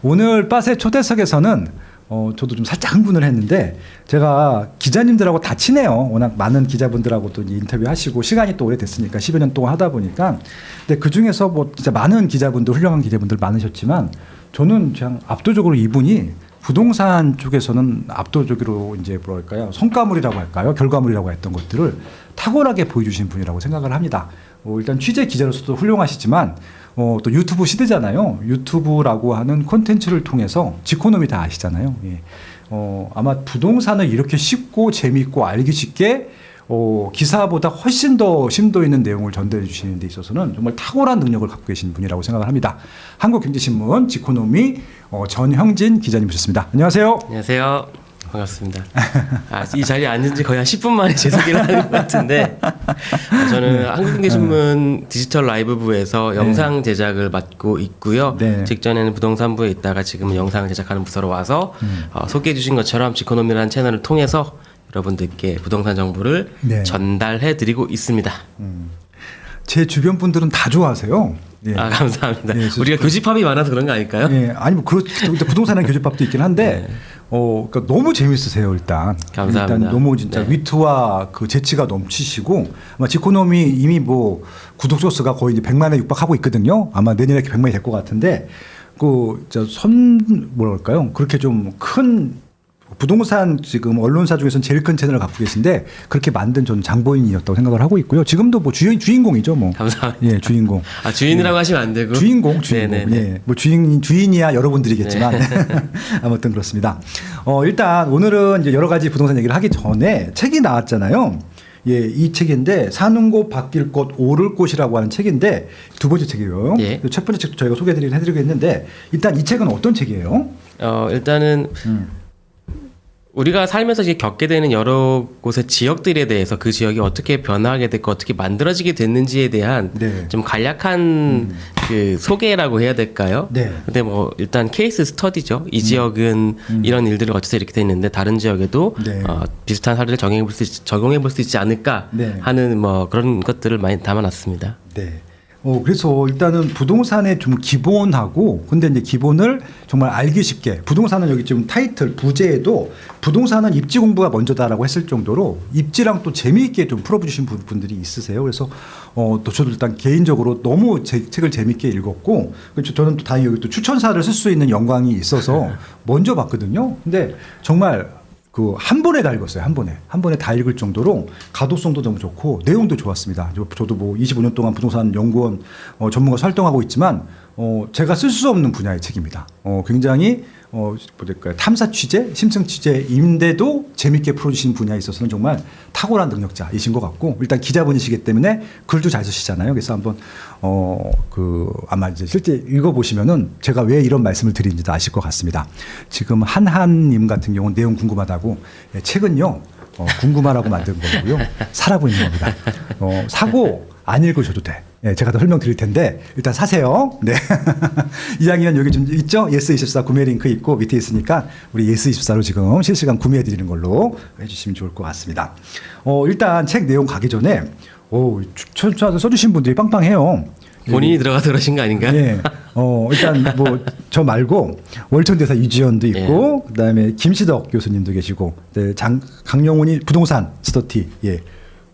오늘 빠세 초대석에서는 저도 좀 살짝 흥분을 했는데 제가 기자님들하고 다 친해요. 워낙 많은 기자분들하고도 인터뷰하시고 시간이 또 오래됐으니까 10여 년 동안 하다 보니까. 근데 그 중에서 뭐 진짜 많은 기자분들 훌륭한 기자분들 많으셨지만 저는 그냥 압도적으로 이분이 부동산 쪽에서는 압도적으로 이제 뭐랄까요 성과물이라고 할까요 결과물이라고 했던 것들을 탁월하게 보여주신 분이라고 생각을 합니다. 일단 취재 기자로서도 훌륭하시지만 또 유튜브 시대잖아요. 유튜브라고 하는 콘텐츠를 통해서 지코노미 다 아시잖아요. 예. 아마 부동산을 이렇게 쉽고 재미있고 알기 쉽게 기사보다 훨씬 더 심도 있는 내용을 전달해 주시는 데 있어서는 정말 탁월한 능력을 갖고 계신 분이라고 생각을 합니다. 한국경제신문 지코노미 전형진 기자님 모셨습니다. 안녕하세요. 안녕하세요. 반갑습니다. 이 자리에 앉은 지 거의 한 10분 만에 제 소개를 하는 것 같은데 저는 한국경제신문 디지털 라이브부에서 영상 제작을 맡고 있고요. 네. 직전에는 부동산부에 있다가 지금은 영상 제작하는 부서로 와서 소개해 주신 것처럼 지코노미라는 채널을 통해서 여러분들께 부동산 정보를 네. 전달해 드리고 있습니다. 제 주변 분들은 다 좋아하세요. 예. 감사합니다. 예, 우리가 교집합이 많아서 그런 거 아닐까요? 예, 아니 뭐 부동산은 교집합도 있긴 한데 네. 그러니까 너무 재밌으세요 일단. 감사합니다. 일단 너무 진짜 네. 위트와 그 재치가 넘치시고 아마 지코노미 이미 뭐 구독자 수가 거의 이제 100만에 육박하고 있거든요. 아마 내년에 100만이 될 것 같은데 뭐랄까요 그렇게 좀 큰 부동산 지금 언론사 중에서는 제일 큰 채널을 갖고 계신데 그렇게 만든 저는 장본인이었다고 생각을 하고 있고요. 지금도 뭐 주인공이죠, 뭐. 감사합니다. 예, 주인공. 주인이라고 하시면 안 되고. 주인공. 네네네. 예, 뭐 주인이야 여러분들이겠지만 아무튼 그렇습니다. 일단 오늘은 이제 여러 가지 부동산 얘기를 하기 전에 책이 나왔잖아요. 예, 이 책인데 사는 곳 바뀔 곳 오를 곳이라고 하는 책인데 두 번째 책이에요. 예. 첫 번째 책 저희가 해드리고 했는데 일단 이 책은 어떤 책이에요? 일단은 우리가 살면서 이제 겪게 되는 여러 곳의 지역들에 대해서 그 지역이 어떻게 변화하게 됐고 어떻게 만들어지게 됐는지에 대한 네. 좀 간략한 그 소개라고 해야 될까요? 네. 근데 뭐 일단 케이스 스터디죠. 이 지역은 이런 일들을 거쳐서 이렇게 됐는데 다른 지역에도 네. 비슷한 사례를 적용해 볼 수 있지 않을까 네. 하는 뭐 그런 것들을 많이 담아놨습니다. 네. 그래서 일단은 부동산의 좀 기본하고 근데 이제 기본을 정말 알기 쉽게 부동산은 여기 지금 타이틀 부제에도 부동산은 입지 공부가 먼저다라고 했을 정도로 입지랑 또 재미있게 좀 풀어주신 분들이 있으세요. 그래서 또 저도 일단 개인적으로 너무 제 책을 재미있게 읽었고 저는 또 다행히 여기 또 추천사를 쓸 수 있는 영광이 있어서 먼저 봤거든요. 근데 정말 한 번에 다 읽었어요. 한 번에 다 읽을 정도로 가독성도 너무 좋고 내용도 좋았습니다. 저도 뭐 25년 동안 부동산 연구원 전문가 활동하고 있지만 제가 쓸 수 없는 분야의 책입니다. 굉장히 뭐랄까요 탐사 취재, 심층 취재인데도 재밌게 풀어주신 분야에 있어서는 정말 탁월한 능력자이신 것 같고 일단 기자분이시기 때문에 글도 잘 쓰시잖아요. 그래서 한번 아마 이제 실제 읽어보시면은 제가 왜 이런 말씀을 드리는지도 아실 것 같습니다. 지금 한한님 같은 경우는 내용 궁금하다고 책은요 궁금하라고 만든 거고요 사라고 있는 겁니다. 사고 안 읽으셔도 돼. 예, 제가 더 설명드릴 텐데 일단 사세요. 네. 이야기는 여기 좀 있죠. 예스24 구매 링크 있고 밑에 있으니까 우리 예스24로 지금 실시간 구매해 드리는 걸로 해주시면 좋을 것 같습니다. 일단 책 내용 가기 전에 추천 써주신 분들이 빵빵해요. 본인이 들어가서 그러신 거 아닌가요? 예. 일단 뭐 저 말고 월천대사 이주연도 있고 그다음에 김시덕 교수님도 계시고 네, 강영훈이 부동산 스터디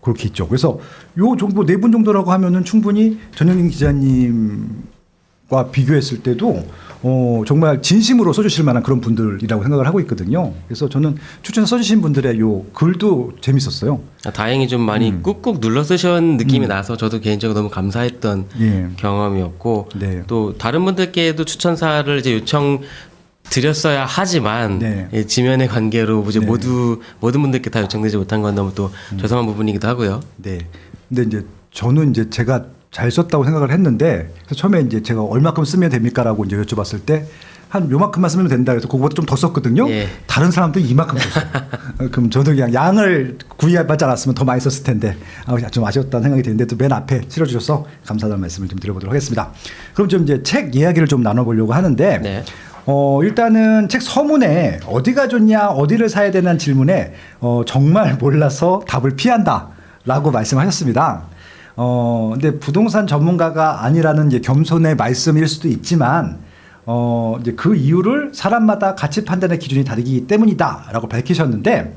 그렇게 있죠. 그래서 요 정도 4분 정도라고 하면은 충분히 전영인 기자님과 비교했을 때도 정말 진심으로 써주실 만한 그런 분들이라고 생각을 하고 있거든요. 그래서 저는 추천 써주신 분들의 요 글도 재밌었어요. 다행히 좀 많이 꾹꾹 눌러 쓰신 느낌이 나서 저도 개인적으로 너무 감사했던 경험이었고 네. 또 다른 분들께도 추천사를 이제 요청 드렸어야 하지만 네. 지면의 관계로 이제 모든 분들께 다 요청되지 못한 건 너무 또 죄송한 부분이기도 하고요. 네. 근데 이제 저는 이제 제가 잘 썼다고 생각을 했는데 그래서 처음에 이제 제가 얼마큼 쓰면 됩니까라고 이제 여쭤봤을 때 한 요만큼만 쓰면 된다 그래서 그거보다 좀 더 썼거든요. 예. 다른 사람들이 이만큼 썼어요. 그럼 저도 그냥 양을 구애받지 않았으면 더 많이 썼을 텐데 좀 아쉬웠다는 생각이 드는데 또 맨 앞에 실어주셔서 감사하다는 말씀을 좀 드려보도록 하겠습니다. 그럼 좀 이제 책 이야기를 좀 나눠보려고 하는데 네. 일단은 책 서문에 어디가 좋냐 어디를 사야 되는 질문에 정말 몰라서 답을 피한다라고 말씀하셨습니다. 근데 부동산 전문가가 아니라는 이제 겸손의 말씀일 수도 있지만 이제 그 이유를 사람마다 가치 판단의 기준이 다르기 때문이다라고 밝히셨는데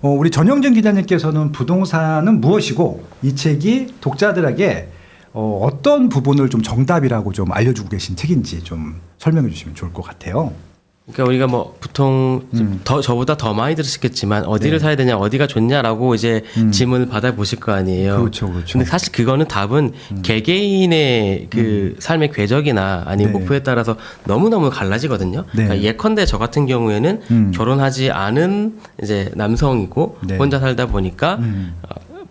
우리 전영진 기자님께서는 부동산은 무엇이고 이 책이 독자들에게 어떤 부분을 좀 정답이라고 좀 알려주고 계신 책인지 좀 설명해 주시면 좋을 것 같아요. 그러니까 우리가 뭐 보통 저보다 더 많이 들으셨겠지만 어디를 네. 사야 되냐, 어디가 좋냐라고 이제 질문을 받아보실 거 아니에요. 그렇죠, 그렇죠. 근데 사실 그거는 답은 개개인의 그 삶의 궤적이나 아니면 네. 목표에 따라서 너무너무 갈라지거든요. 네. 그러니까 예컨대 저 같은 경우에는 결혼하지 않은 이제 남성이고 네. 혼자 살다 보니까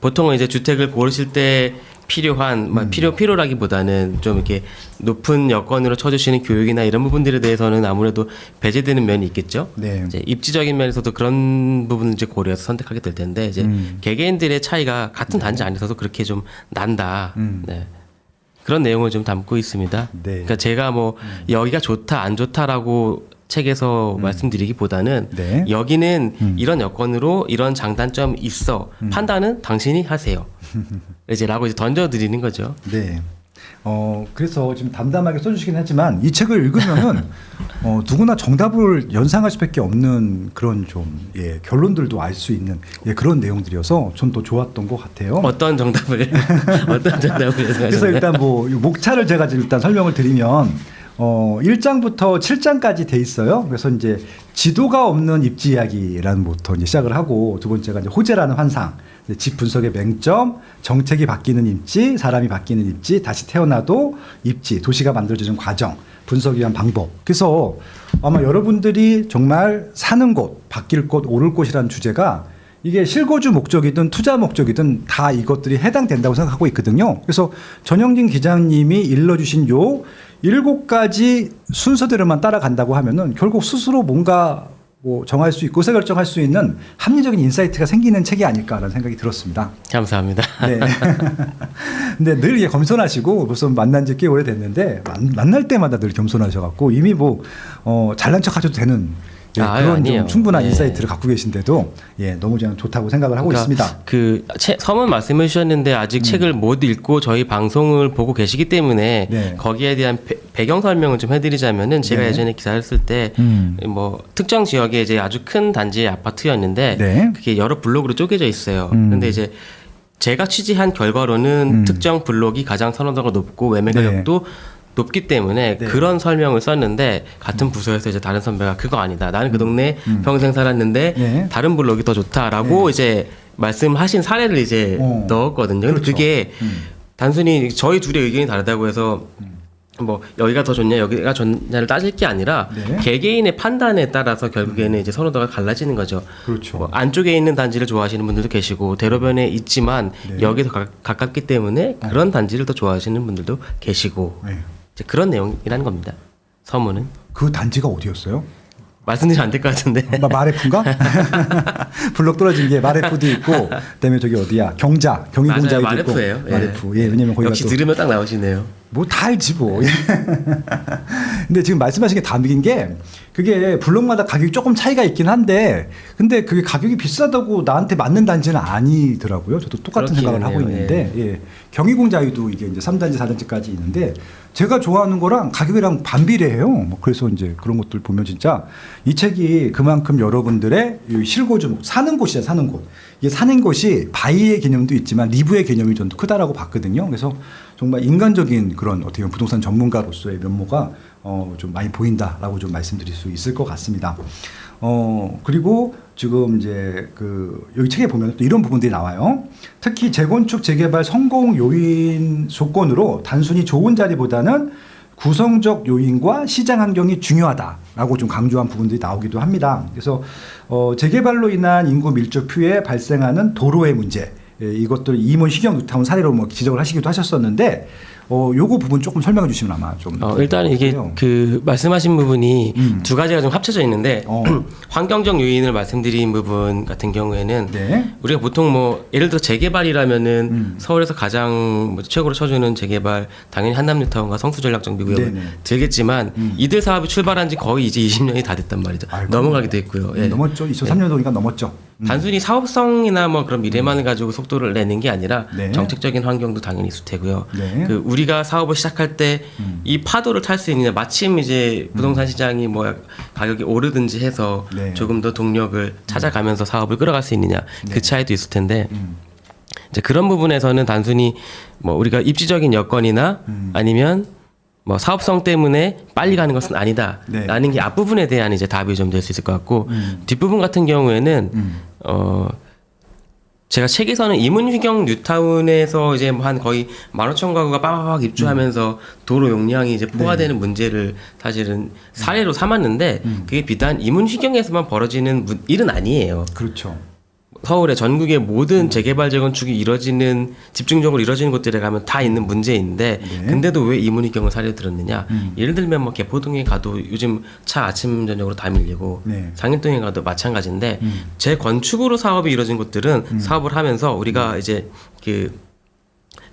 보통은 이제 주택을 고르실 때 필요한 필요라기보다는 좀 이렇게 높은 여건으로 쳐주시는 교육이나 이런 부분들에 대해서는 아무래도 배제되는 면이 있겠죠. 네. 이제 입지적인 면에서도 그런 부분을 이제 고려해서 선택하게 될 텐데 이제 개개인들의 차이가 같은 단지 안에서도 그렇게 좀 난다. 네. 그런 내용을 좀 담고 있습니다. 네. 그러니까 제가 뭐 여기가 좋다 안 좋다라고 책에서 말씀드리기보다는 네. 여기는 이런 여건으로 이런 장단점이 있어 판단은 당신이 하세요. 이제라고 이제 던져드리는 거죠. 네. 그래서 지금 담담하게 써주시긴 하지만 이 책을 읽으면은 누구나 정답을 연상할 수밖에 없는 그런 좀 결론들도 알 수 있는 그런 내용들이어서 전 더 좋았던 것 같아요. 어떤 정답을 그래서 예상하셨나요? 일단 뭐 목차를 제가 일단 설명을 드리면 1장부터 7장까지 돼 있어요. 그래서 이제 지도가 없는 입지 이야기라는 부터 이제 시작을 하고 두 번째가 이제 호재라는 환상, 집 분석의 맹점, 정책이 바뀌는 입지, 사람이 바뀌는 입지, 다시 태어나도 입지, 도시가 만들어지는 과정, 분석을 위한 방법. 그래서 아마 여러분들이 정말 사는 곳, 바뀔 곳, 오를 곳이라는 주제가 이게 실거주 목적이든 투자 목적이든 다 이것들이 해당된다고 생각하고 있거든요. 그래서 전영진 기자님이 일러주신 요 7가지 순서대로만 따라간다고 하면은 결국 스스로 뭔가 뭐 정할 수 있고 의사결정할 수 있는 합리적인 인사이트가 생기는 책이 아닐까라는 생각이 들었습니다. 감사합니다. 네. 근데 늘 이게 겸손하시고 벌써 만난 지 꽤 오래됐는데 만날 때마다 늘 겸손하셔갖고 이미 뭐 잘난 척하셔도 되는 그런 아니에요. 좀 충분한 네. 인사이트를 갖고 계신데도 너무 저는 좋다고 생각을 하고 있습니다. 그 서문 말씀해 주셨는데 아직 책을 못 읽고 저희 방송을 보고 계시기 때문에 네. 거기에 대한 배경 설명을 좀 해드리자면은 제가 네. 예전에 기사를 쓸 때 뭐 특정 지역에 이제 아주 큰 단지의 아파트였는데 네. 그게 여러 블록으로 쪼개져 있어요. 근데 이제 제가 취재한 결과로는 특정 블록이 가장 선호도가 높고 매매 네. 가격도 높기 때문에 네. 그런 설명을 썼는데 같은 부서에서 이제 다른 선배가 그거 아니다. 나는 그 동네 평생 살았는데 네. 다른 블록이 더 좋다라고 이제 말씀하신 사례를 이제 넣었거든요. 근데 그렇죠. 그게 단순히 저희 둘의 의견이 다르다고 해서 뭐 여기가 더 좋냐 여기가 좋냐를 따질 게 아니라 네. 개개인의 판단에 따라서 결국에는 이제 선호도가 갈라지는 거죠. 그렇죠. 뭐 안쪽에 있는 단지를 좋아하시는 분들도 계시고 대로변에 있지만 네. 여기에 더 가깝기 때문에 그런 단지를 더 좋아하시는 분들도 계시고 네. 이제 그런 내용이라는 겁니다. 서문은 그 단지가 어디였어요? 말씀드리면 안 될 것 같은데. 마레프인가? 블록 떨어진 게 마레프도 있고, 그다음에 저기 어디야? 경희공자에도 있고. 마레프예요. 마레프. 왜냐면 거기가 역시 또 들으면 딱 나오시네요. 뭐 다 알지 뭐. 근데 지금 말씀하신 게 담긴 게 그게 블록마다 가격이 조금 차이가 있긴 한데 근데 그게 가격이 비싸다고 나한테 맞는 단지는 아니더라고요. 저도 똑같은 그렇긴 생각을 하고 해요. 있는데 경희공자에도 이게 이제 3단지, 4단지까지 있는데 제가 좋아하는 거랑 가격이랑 반비례해요. 뭐 그래서 이제 그런 것들 보면 진짜 이 책이 그만큼 여러분들의 이 실거주 사는 곳이야, 사는 곳. 이게 사는 곳이 바이의 개념도 있지만 리브의 개념이 좀 더 크다라고 봤거든요. 그래서 정말 인간적인 그런 어떻게 보면 부동산 전문가로서의 면모가 좀 많이 보인다라고 좀 말씀드릴 수 있을 것 같습니다. 그리고 지금 이제 여기 책에 보면 또 이런 부분들이 나와요. 특히 재건축 재개발 성공 요인 조건으로 단순히 좋은 자리보다는 구성적 요인과 시장 환경이 중요하다라고 좀 강조한 부분들이 나오기도 합니다. 그래서 재개발로 인한 인구 밀접 피해 발생하는 도로의 문제, 이것들 이문 시경 뉴타운 사례로 뭐 지적을 하시기도 하셨었는데 요거 부분 조금 설명해 주시면 아마 좀 일단 이게 같아요. 그 말씀하신 부분이 두 가지가 좀 합쳐져 있는데 환경적 요인을 말씀드린 부분 같은 경우에는 네. 우리가 보통 뭐 예를 들어 재개발이라면은 서울에서 가장 뭐 최고로 쳐주는 재개발 당연히 한남뉴타운과 성수전략정비 구역을 네네. 들겠지만 이들 사업이 출발한 지 거의 이제 20년이 다 됐단 말이죠. 아이고. 넘어가기도 했고요. 예. 넘었죠. 2003년도니까 넘었죠. 단순히 사업성이나 뭐 그런 미래만을 가지고 속도를 내는 게 아니라 네. 정책적인 환경도 당연히 있을 테고요. 네. 그 우리가 사업을 시작할 때 이 파도를 탈 수 있느냐, 마침 이제 부동산 시장이 뭐 가격이 오르든지 해서 네. 조금 더 동력을 찾아가면서 사업을 끌어갈 수 있느냐, 그 차이도 있을 텐데 이제 그런 부분에서는 단순히 뭐 우리가 입지적인 여건이나 아니면 뭐 사업성 때문에 빨리 가는 것은 아니다. 네. 라는 게 앞부분에 대한 이제 답이 좀 될 수 있을 것 같고 뒷부분 같은 경우에는 제가 책에서는 이문휘경 뉴타운에서 이제 뭐 한 거의 15,000가구가 빠바박 입주하면서 도로 용량이 이제 포화되는 문제를 사실은 사례로 삼았는데 그게 비단 이문휘경에서만 벌어지는 일은 아니에요. 그렇죠. 서울의 전국의 모든 재개발 재건축이 이뤄지는 집중적으로 이뤄지는 곳들에 가면 다 있는 문제인데 네. 근데도 왜 이문희경을 사례 들었느냐? 예를 들면 뭐 개포동에 가도 요즘 차 아침 저녁으로 다 밀리고 네. 상인동에 가도 마찬가지인데 재건축으로 사업이 이뤄진 곳들은 사업을 하면서 우리가 이제 그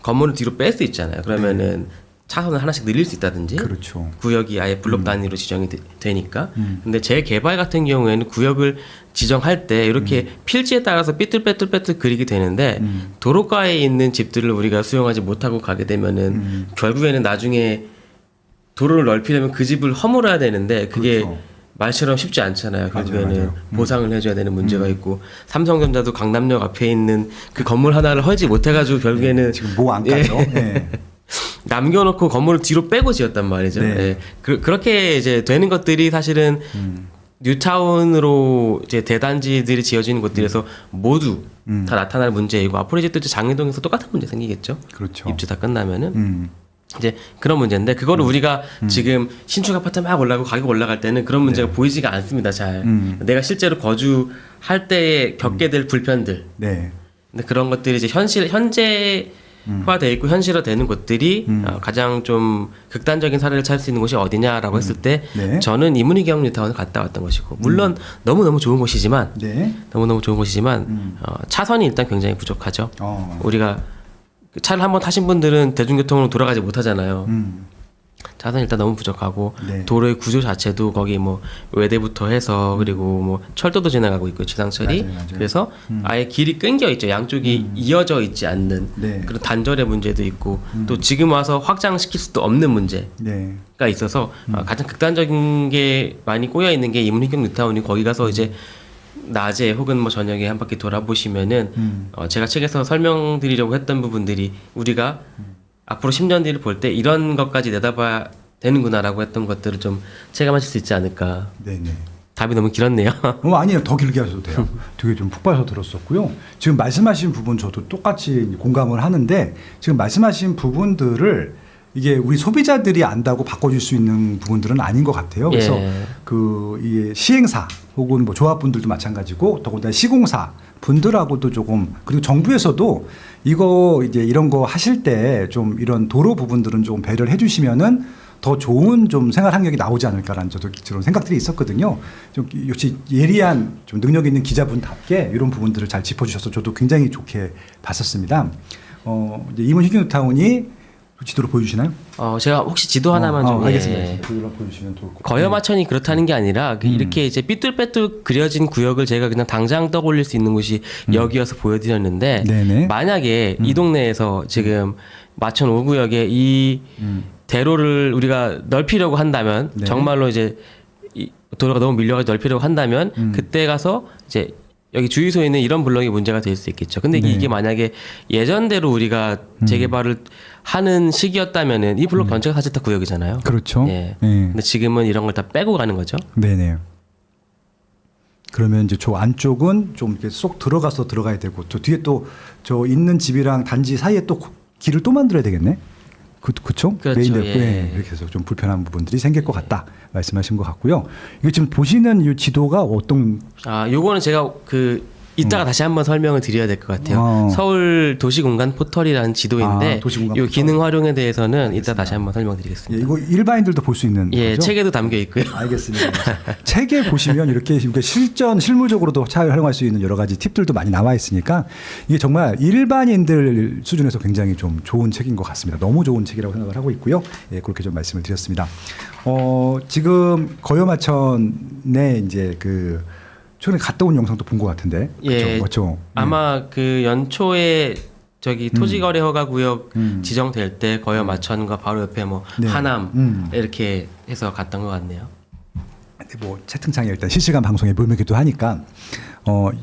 건물을 뒤로 뺄 수 있잖아요. 그러면은 차선을 하나씩 늘릴 수 있다든지 그렇죠. 구역이 아예 블록 단위로 지정이 되니까 근데 재개발 같은 경우에는 구역을 지정할 때 이렇게 필지에 따라서 삐뚤빼뚤빼뚤 그리게 되는데 도로가에 있는 집들을 우리가 수용하지 못하고 가게 되면은 결국에는 나중에 도로를 넓히려면 그 집을 허물어야 되는데 그게 그렇죠. 말처럼 쉽지 않잖아요. 맞아요, 결국에는 맞아요. 보상을 해줘야 되는 문제가 있고 삼성전자도 강남역 앞에 있는 그 건물 하나를 헐지 못해가지고 결국에는 지금 뭐 안 까죠? 네. 남겨놓고 건물을 뒤로 빼고 지었단 말이죠. 네. 예. 그렇게 이제 되는 것들이 사실은 뉴타운으로 이제 대단지들이 지어지는 곳들에서 모두 다 나타날 문제이고 앞으로 이제 또 이제 장애동에서 똑같은 문제 생기겠죠. 그렇죠. 입주 다 끝나면은 이제 그런 문제인데 그거를 우리가 지금 신축 아파트 막 올라가고 가격 올라갈 때는 그런 문제가 보이지가 않습니다. 잘 내가 실제로 거주할 때에 겪게 될 불편들. 네. 근데 그런 것들이 이제 현재화돼 있고 현실화되는 곳들이 가장 좀 극단적인 사례를 찾을 수 있는 곳이 어디냐라고 했을 때 네. 저는 이문희경 뉴타운을 갔다 왔던 것이고 물론 너무너무 좋은 곳이지만 네. 너무너무 좋은 곳이지만 차선이 일단 굉장히 부족하죠. 우리가 차를 한번 타신 분들은 대중교통으로 돌아가지 못하잖아요. 차선이 일단 너무 부족하고 네. 도로의 구조 자체도 거기 뭐 외대부터 해서 그리고 뭐 철도도 지나가고 있고 지상철이 맞아요. 그래서 아예 길이 끊겨 있죠. 양쪽이 이어져 있지 않는 네. 그런 단절의 문제도 있고 또 지금 와서 확장시킬 수도 없는 문제가 네. 있어서 가장 극단적인 게 많이 꼬여 있는 게 이문희경 뉴타운이 거기 가서 이제 낮에 혹은 뭐 저녁에 한 바퀴 돌아보시면은 제가 책에서 설명드리려고 했던 부분들이 우리가 앞으로 10년 뒤를 볼 때 이런 것까지 내다봐야 되는구나라고 했던 것들을 좀 체감하실 수 있지 않을까. 네네. 답이 너무 길었네요. 아니에요. 더 길게 하셔도 돼요. 되게 좀 푹 빠져 들었었고요. 지금 말씀하신 부분 저도 똑같이 공감을 하는데 지금 말씀하신 부분들을 이게 우리 소비자들이 안다고 바꿔줄 수 있는 부분들은 아닌 것 같아요. 그래서 예. 그 이게 시행사 혹은 뭐 조합분들도 마찬가지고 더군다나 시공사 분들하고도 조금 그리고 정부에서도 이거 이제 이런 거 하실 때 좀 이런 도로 부분들은 좀 배려를 해주시면은 더 좋은 좀 생활 환경이 나오지 않을까라는 저도 그런 생각들이 있었거든요. 좀 역시 예리한 좀 능력 있는 기자분답게 이런 부분들을 잘 짚어주셔서 저도 굉장히 좋게 봤었습니다. 이제 이문희경 뉴타운이 지도로 보여주시나요? 제가 혹시 지도 하나만 좀 알겠습니다. 지도로 보여주시면 좋을 것 같아요. 거여마천이 그렇다는 게 아니라 이렇게 이제 삐뚤빼뚤 그려진 구역을 제가 그냥 당장 떠올릴 수 있는 곳이 여기여서 보여드렸는데 네네. 만약에 이 동네에서 지금 마천 5구역에 이 대로를 우리가 넓히려고 한다면 네. 정말로 이제 이 도로가 너무 밀려가지고 넓히려고 한다면 그때 가서 이제 여기 주유소에 있는 이런 블럭이 문제가 될 수 있겠죠. 근데 네. 이게 만약에 예전대로 우리가 재개발을 하는 시기였다면은 이 블록 전체가 사실 다 구역이잖아요. 그렇죠. 예. 네. 근데 지금은 이런 걸 다 빼고 가는 거죠. 네네. 그러면 이제 저 안쪽은 좀 이렇게 쏙 들어가서 들어가야 되고 저 뒤에 또 저 있는 집이랑 단지 사이에 또 길을 또 만들어야 되겠네. 그렇죠? 그렇죠. 예. 이렇게 해서 좀 불편한 부분들이 생길 것 같다 말씀하신 것 같고요. 이거 지금 보시는 이 지도가 어떤 요거는 제가 이따가 다시 한번 설명을 드려야 될 것 같아요. 서울 도시공간 포털이라는 지도인데 도시공간 이 포털. 기능 활용에 대해서는 이따 다시 한번 설명드리겠습니다. 예, 이거 일반인들도 볼 수 있는 예, 거죠? 책에도 담겨 있고요. 알겠습니다. 책에 보시면 이렇게 실무적으로도 잘 활용할 수 있는 여러 가지 팁들도 많이 나와 있으니까 이게 정말 일반인들 수준에서 굉장히 좀 좋은 책인 것 같습니다. 너무 좋은 책이라고 생각을 하고 있고요. 예, 그렇게 좀 말씀을 드렸습니다. 지금 거여마천에 이제 최근에 갔다 온 영상도 본 것 같은데. 예, 그렇죠. 아마 그 연초에 저기 토지거래 허가 구역 음. 지정될 때 거여 마천과 바로 옆에 뭐 네. 하남 이렇게 해서 갔던 것 같네요. 근데 뭐 채팅창에 일단 실시간 방송에 모이기도 하니까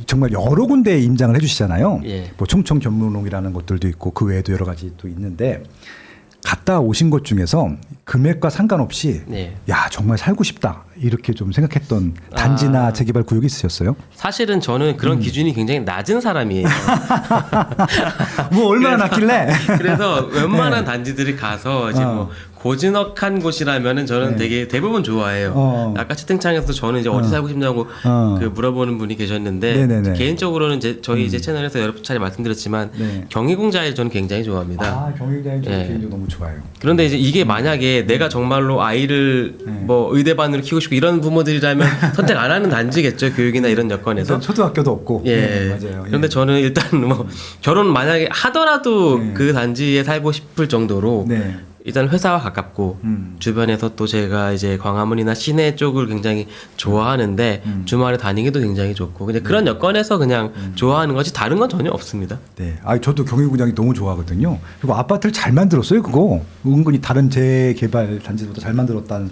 정말 여러 군데에 임장을 해주시잖아요. 예. 뭐 총청 견문록이라는 것들도 있고 그 외에도 여러 가지 또 있는데 갔다 오신 것 중에서 금액과 상관없이 네. 야 정말 살고 싶다 이렇게 좀 생각했던 단지나 재개발 구역이 있으셨어요? 사실은 저는 그런 기준이 굉장히 낮은 사람이에요. 뭐 얼마나 났길래? 그래서 웬만한 단지들이 가서 이제 뭐 고즈넉한 곳이라면은 저는 네. 되게 대부분 좋아해요. 아까 채팅창에서 저는 이제 어디 살고 싶냐고 그 물어보는 분이 계셨는데 네네네. 개인적으로는 이제 저희 이제 채널에서 여러 차례 말씀드렸지만 네. 경희궁자에 저는 굉장히 좋아합니다. 경희대는 예. 개인적으로 너무 좋아요. 그런데 이제 이게 만약에 내가 정말로 아이를 뭐 의대반으로 키우고 싶고 이런 부모들이라면 선택 안 하는 단지겠죠. 교육이나 이런 여건에서. 초등학교도 없고. 예. 네, 맞아요. 그런데 저는 일단 뭐 결혼 만약에 하더라도 그 단지에 살고 싶을 정도로 네. 일단 회사와 가깝고 주변에서 또 제가 이제 광화문이나 시내 쪽을 굉장히 좋아하는데 주말에 다니기도 굉장히 좋고 그냥 그런 여건에서 그냥 좋아하는 거지 다른 건 전혀 없습니다. 네. 저도 경희궁장이 너무 좋아하거든요. 그리고 아파트를 잘 만들었어요, 그거. 은근히 다른 재개발 단지보다 잘 만들었다는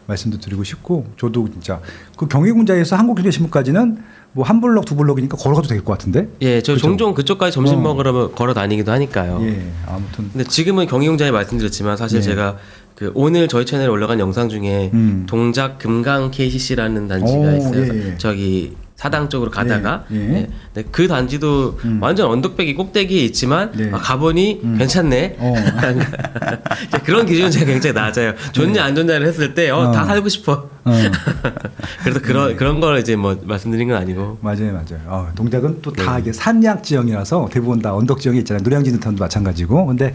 말씀도 드리고 싶고, 저도 진짜 그 경희궁장에서 한국경제신문까지는 뭐 한 블럭 두 블럭이니까 걸어가도 될 것 같은데. 예, 저 그죠? 종종 그쪽까지 점심 먹으러 걸어 다니기도 하니까요. 예, 아무튼. 근데 지금은 경희궁장에 말씀드렸지만 사실 네. 제가 그 오늘 저희 채널에 올라간 영상 중에 동작 금강 KCC라는 단지가 오, 있어요. 예, 예. 저기 사당 쪽으로 가다가 예, 예. 네. 근데 그 단지도 완전 언덕배기 꼭대기에 있지만 네. 가보니 괜찮네. 이제 그런 기준은 제가 굉장히 낮아요. 좋냐 안 좋냐를 했을 때 다 살고 싶어. 그래서 그런 걸 이제 뭐 말씀드린 건 아니고. 맞아요. 동작은 또 다 이게 산약 지형이라서 대부분 다 언덕 지형이 있잖아요. 노량진도 마찬가지고. 근데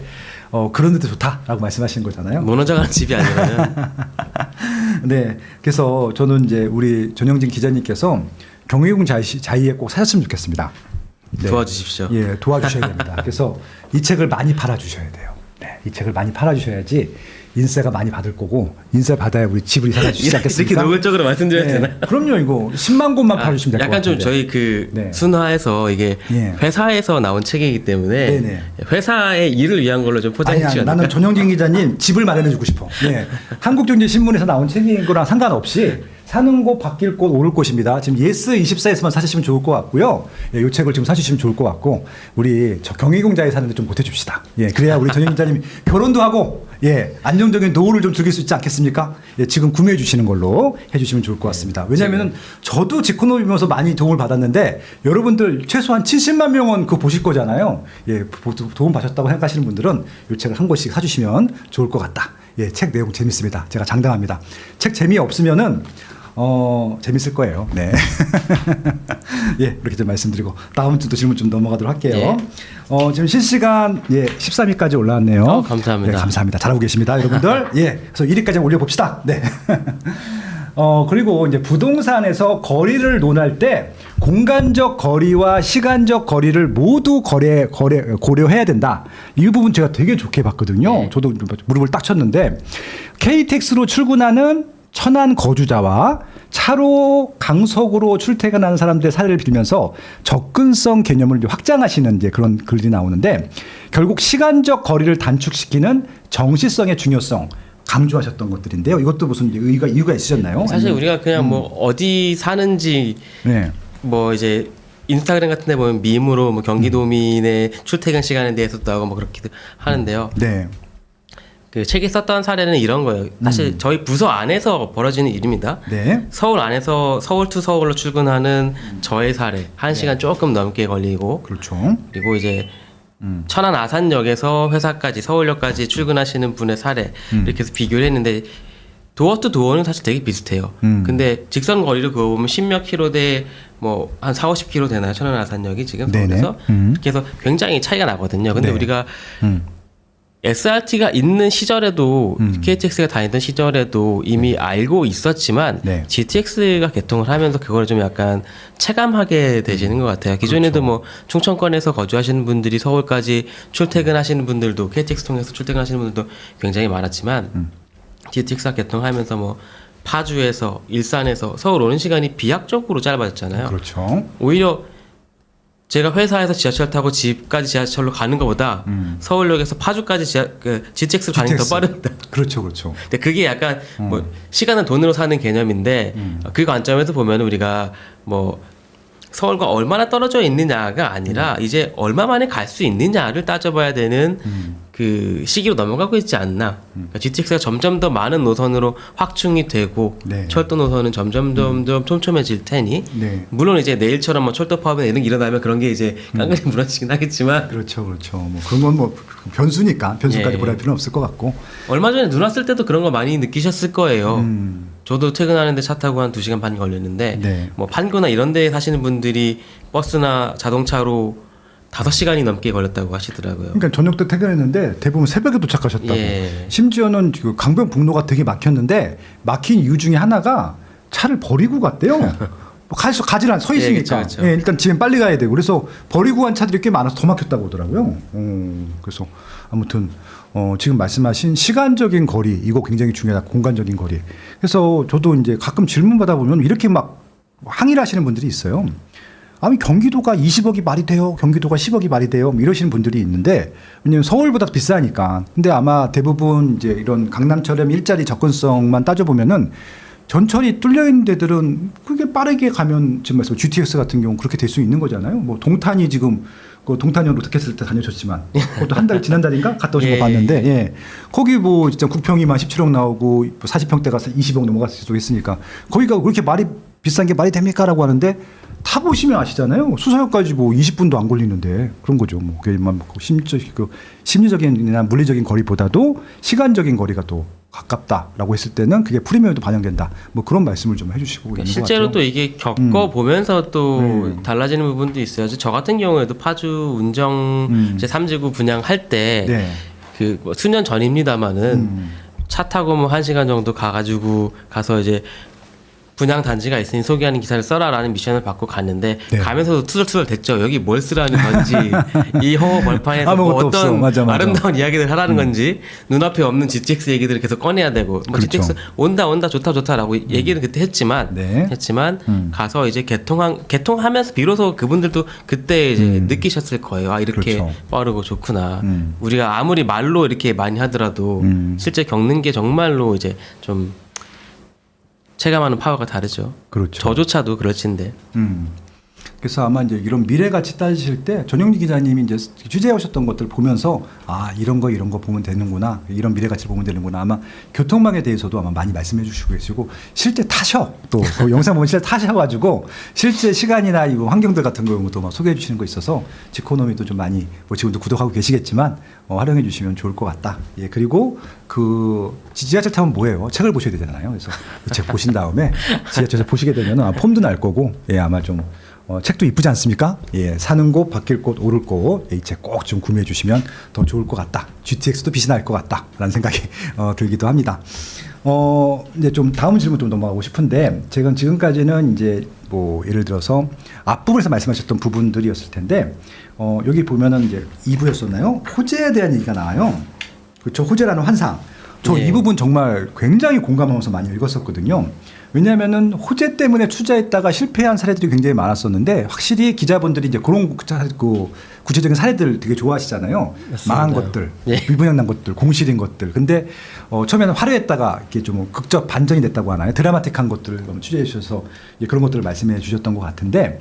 그런 데도 좋다라고 말씀하신 거잖아요. 무너져가는 집이 아니라면. 네. 그래서 저는 이제 우리 전영진 기자님께서 경희궁 자이에 꼭 사셨으면 좋겠습니다. 네. 도와주십시오. 예, 도와주셔야 됩니다. 그래서 이 책을 많이 팔아주셔야 돼요. 네, 이 책을 많이 팔아주셔야지 인세가 많이 받을 거고 인세 받아야 우리 집을 이사가 주시지 이렇게 않겠습니까? 노골적으로 말씀드려도 네, 되나요? 그럼요. 이거 10만 권만 팔아주시면 될 것 같아요. 약간 좀 저희 그 네. 순화해서 이게 예. 회사에서 나온 책이기 때문에 네네. 회사의 일을 위한 걸로 좀 포장해 주셔야 나는 전영진 기자님 집을 마련해주고 싶어. 네. 한국경제신문에서 나온 책인 거랑 상관없이 사는 곳, 바뀔 곳, 오를 곳입니다. 지금 예스24에서만 사주시면 좋을 것 같고요. 이 책을 지금 사주시면 좋을 것 같고 우리 저 경희궁자에 사는데 좀 보태줍시다. 예, 그래야 우리 전영진 기자님 결혼도 하고 안정적인 노후를 좀 즐길 수 있지 않겠습니까? 예, 지금 구매해 주시는 걸로 해주시면 좋을 것 같습니다. 왜냐하면 저도 직코노비면서 많이 도움을 받았는데 여러분들 최소한 70만 명은 그거 보실 거잖아요. 예, 도움 받았다고 생각하시는 분들은 이 책을 한 권씩 사주시면 좋을 것 같다. 예, 책 내용 재밌습니다. 제가 장담합니다. 책 재미없으면은 재밌을 거예요. 네. 예, 이렇게 좀 말씀드리고 다음 주 또 질문 좀 넘어가도록 할게요. 지금 실시간 13위까지 올라왔네요. 감사합니다. 네, 감사합니다. 잘하고 계십니다, 여러분들. 예, 그래서 1위까지 올려봅시다. 네. 그리고 이제 부동산에서 거리를 논할 때 공간적 거리와 시간적 거리를 모두 고려해야 된다. 이 부분 제가 되게 좋게 봤거든요. 네. 저도 무릎을 딱 쳤는데 KTX로 출근하는 천안 거주자와 차로 강석으로 출퇴근하는 사람들의 사례를 빌면서 접근성 개념을 이제 확장하시는 이제 그런 글이 나오는데 결국 시간적 거리를 단축시키는 정시성의 중요성 강조하셨던 것들인데요. 이것도 무슨 이유가 있으셨나요? 사실 우리가 그냥 뭐 어디 사는지 네. 뭐 이제 인스타그램 같은 데 보면 밈으로 뭐 경기도민의 출퇴근 시간에 대해서도 하고 뭐 그렇기도 하는데요. 네. 그 책에 썼던 사례는 이런 거예요. 사실 저희 부서 안에서 벌어지는 일입니다. 네. 서울 안에서 서울 투 서울로 출근하는 저의 사례 1시간 조금 넘게 걸리고 그렇죠. 그리고 이제 천안 아산역에서 회사까지 서울역까지 출근하시는 분의 사례 이렇게 해서 비교를 했는데 도어 투 도어는 사실 되게 비슷해요. 근데 직선 거리를 그어보면 10몇 킬로대 뭐 한 4, 50킬로 되나요? 천안 아산역이 지금 서울에서 이렇게 해서 굉장히 차이가 나거든요. 근데 네. 우리가 SRT가 있는 시절에도 KTX가 다니던 시절에도 이미 알고 있었지만 네. GTX가 개통을 하면서 그걸 좀 약간 체감하게 되시는 것 같아요. 기존에도 그렇죠. 뭐 충청권에서 거주하시는 분들이 서울까지 출퇴근하시는 분들도 KTX 통해서 출퇴근하시는 분들도 굉장히 많았지만 GTX가 개통하면서 뭐 파주에서 일산에서 서울 오는 시간이 비약적으로 짧아졌잖아요. 그렇죠. 오히려 제가 회사에서 지하철 타고 집까지 지하철로 가는 것보다 서울역에서 파주까지 GTX로 가는 게 더 GTX. 빠르다. 그렇죠, 그렇죠. 근데 그게 약간 뭐 시간은 돈으로 사는 개념인데 그 관점에서 보면 우리가 뭐 서울과 얼마나 떨어져 있느냐가 아니라 이제 얼마 만에 갈 수 있느냐를 따져봐야 되는 그 시기로 넘어가고 있지 않나. 그러니까 GTX가 점점 더 많은 노선으로 확충이 되고 네. 철도 노선은 점점 촘촘해질 테니 네. 물론 이제 내일처럼 뭐 철도 파업이나 이런 게 일어나면 그런 게 이제 깡그리 무너지긴 하겠지만 그렇죠, 그렇죠. 뭐 그런 건 뭐 변수니까 변수까지 예. 보할 필요는 없을 것 같고. 얼마 전에 눈 왔을 때도 그런 거 많이 느끼셨을 거예요. 저도 퇴근하는데 차 타고 한 2시간 반 걸렸는데 네. 뭐 판교나 이런 데 사시는 분들이 버스나 자동차로 5시간이 넘게 걸렸다고 하시더라고요. 그러니까 저녁 때 퇴근했는데 대부분 새벽에 도착하셨다고. 예. 심지어는 그 강변북로가 되게 막혔는데 막힌 이유 중에 하나가 차를 버리고 갔대요. 뭐 가질 않 서 있으니까. 예, 그쵸, 그쵸. 예, 일단 집엔 빨리 가야 되고 그래서 버리고 간 차들이 꽤 많아서 더 막혔다고 하더라고요. 그래서 아무튼 지금 말씀하신 시간적인 거리 이거 굉장히 중요하다. 공간적인 거리. 그래서 저도 이제 가끔 질문 받아보면 이렇게 막 항의를 하시는 분들이 있어요. 아니 경기도가 20억이 말이 돼요. 경기도가 10억이 말이 돼요. 뭐 이러시는 분들이 있는데 왜냐면 서울보다 비싸니까. 근데 아마 대부분 이제 이런 강남처럼 일자리 접근성만 따져보면은 전철이 뚫려 있는 데들은 그게 빠르게 가면 지금 말씀 GTX 같은 경우 그렇게 될 수 있는 거잖아요. 뭐 동탄이 지금 그 동탄역으로 특했을 때 다녀오셨지만 그것도 한 달 지난달인가 갔다 오신 거 예. 봤는데 예. 거기 뭐 진짜 국평이만 17억 나오고 40평대가 20억 넘어갔을 수도 있으니까 거기가 그렇게 말이 비싼 게 말이 됩니까라고 하는데 타보시면 아시잖아요. 수서역까지 뭐 20분도 안 걸리는데 그런 거죠. 뭐 그게만 심리적인이나 물리적인 거리보다도 시간적인 거리가 또 가깝다라고 했을 때는 그게 프리미엄에도 반영된다. 뭐 그런 말씀을 좀 해주시고 있는 것 같아요. 실제로 또 이게 겪어보면서 또 네. 달라지는 부분도 있어요. 저 같은 경우에도 파주 운정 제 3지구 분양할 때 네. 그 뭐 수년 전입니다마는 차 타고 뭐 1시간 정도 가서 이제 분양 단지가 있으니 소개하는 기사를 써라라는 미션을 받고 갔는데 네. 가면서도 투덜투덜 됐죠. 여기 뭘 쓰라는 건지 이 허허 벌판에서 뭐 아무것도 어떤 없어. 맞아. 아름다운 이야기를 하라는 건지 눈앞에 없는 GTX 얘기들을 계속 꺼내야 되고 뭐 그렇죠. GTX 온다 좋다라고 얘기는 그때 했지만 네. 가서 이제 개통하면서 비로소 그분들도 그때 이제 느끼셨을 거예요. 아 이렇게 그렇죠. 빠르고 좋구나. 우리가 아무리 말로 이렇게 많이 하더라도 실제 겪는 게 정말로 이제 좀 체감하는 파워가 다르죠. 그렇죠. 저조차도 그렇진데. 그래서 아마 이제 이런 미래 가치 따지실 때 전영기 기자님이 이제 취재해 오셨던 것들 보면서 아 이런 거 보면 되는구나 이런 미래 가치를 보면 되는구나 아마 교통망에 대해서도 아마 많이 말씀해 주시고 계시고 실제 타셔 또 그 영상 보면 실제 타셔가지고 실제 시간이나 이 환경들 같은 경우도 막 소개해 주시는 거 있어서 지코노미도 좀 많이 뭐 지금도 구독하고 계시겠지만 활용해 주시면 좋을 것 같다. 예 그리고 그 지하철 타면 뭐예요? 책을 보셔야 되잖아요. 그래서 그 책 보신 다음에 지하철에서 보시게 되면 폼도 날 거고 예 아마 좀 책도 이쁘지 않습니까? 예, 사는 곳, 바뀔 곳, 오를 곳, 이 책 꼭 좀 구매해 주시면 더 좋을 것 같다. GTX도 빛이 날 것 같다라는 생각이 들기도 합니다. 이제 좀 다음 질문 좀 넘어가고 싶은데, 제가 지금까지는 이제 뭐 예를 들어서 앞부분에서 말씀하셨던 부분들이었을 텐데, 여기 보면은 이제 2부였었나요? 호재에 대한 얘기가 나와요. 그렇죠? 호재라는 환상. 저 이 예. 부분 정말 굉장히 공감하면서 많이 읽었었거든요. 왜냐하면은 호재 때문에 투자했다가 실패한 사례들이 굉장히 많았었는데 확실히 기자분들이 이제 그런 구체적인 사례들 되게 좋아하시잖아요. 맞습니다. 망한 것들, 예. 미분양난 것들, 공실인 것들. 근데 처음에는 화려했다가 이렇게 좀 극적 반전이 됐다고 하나요? 드라마틱한 것들을 취재해 주셔서 그런 것들을 말씀해 주셨던 것 같은데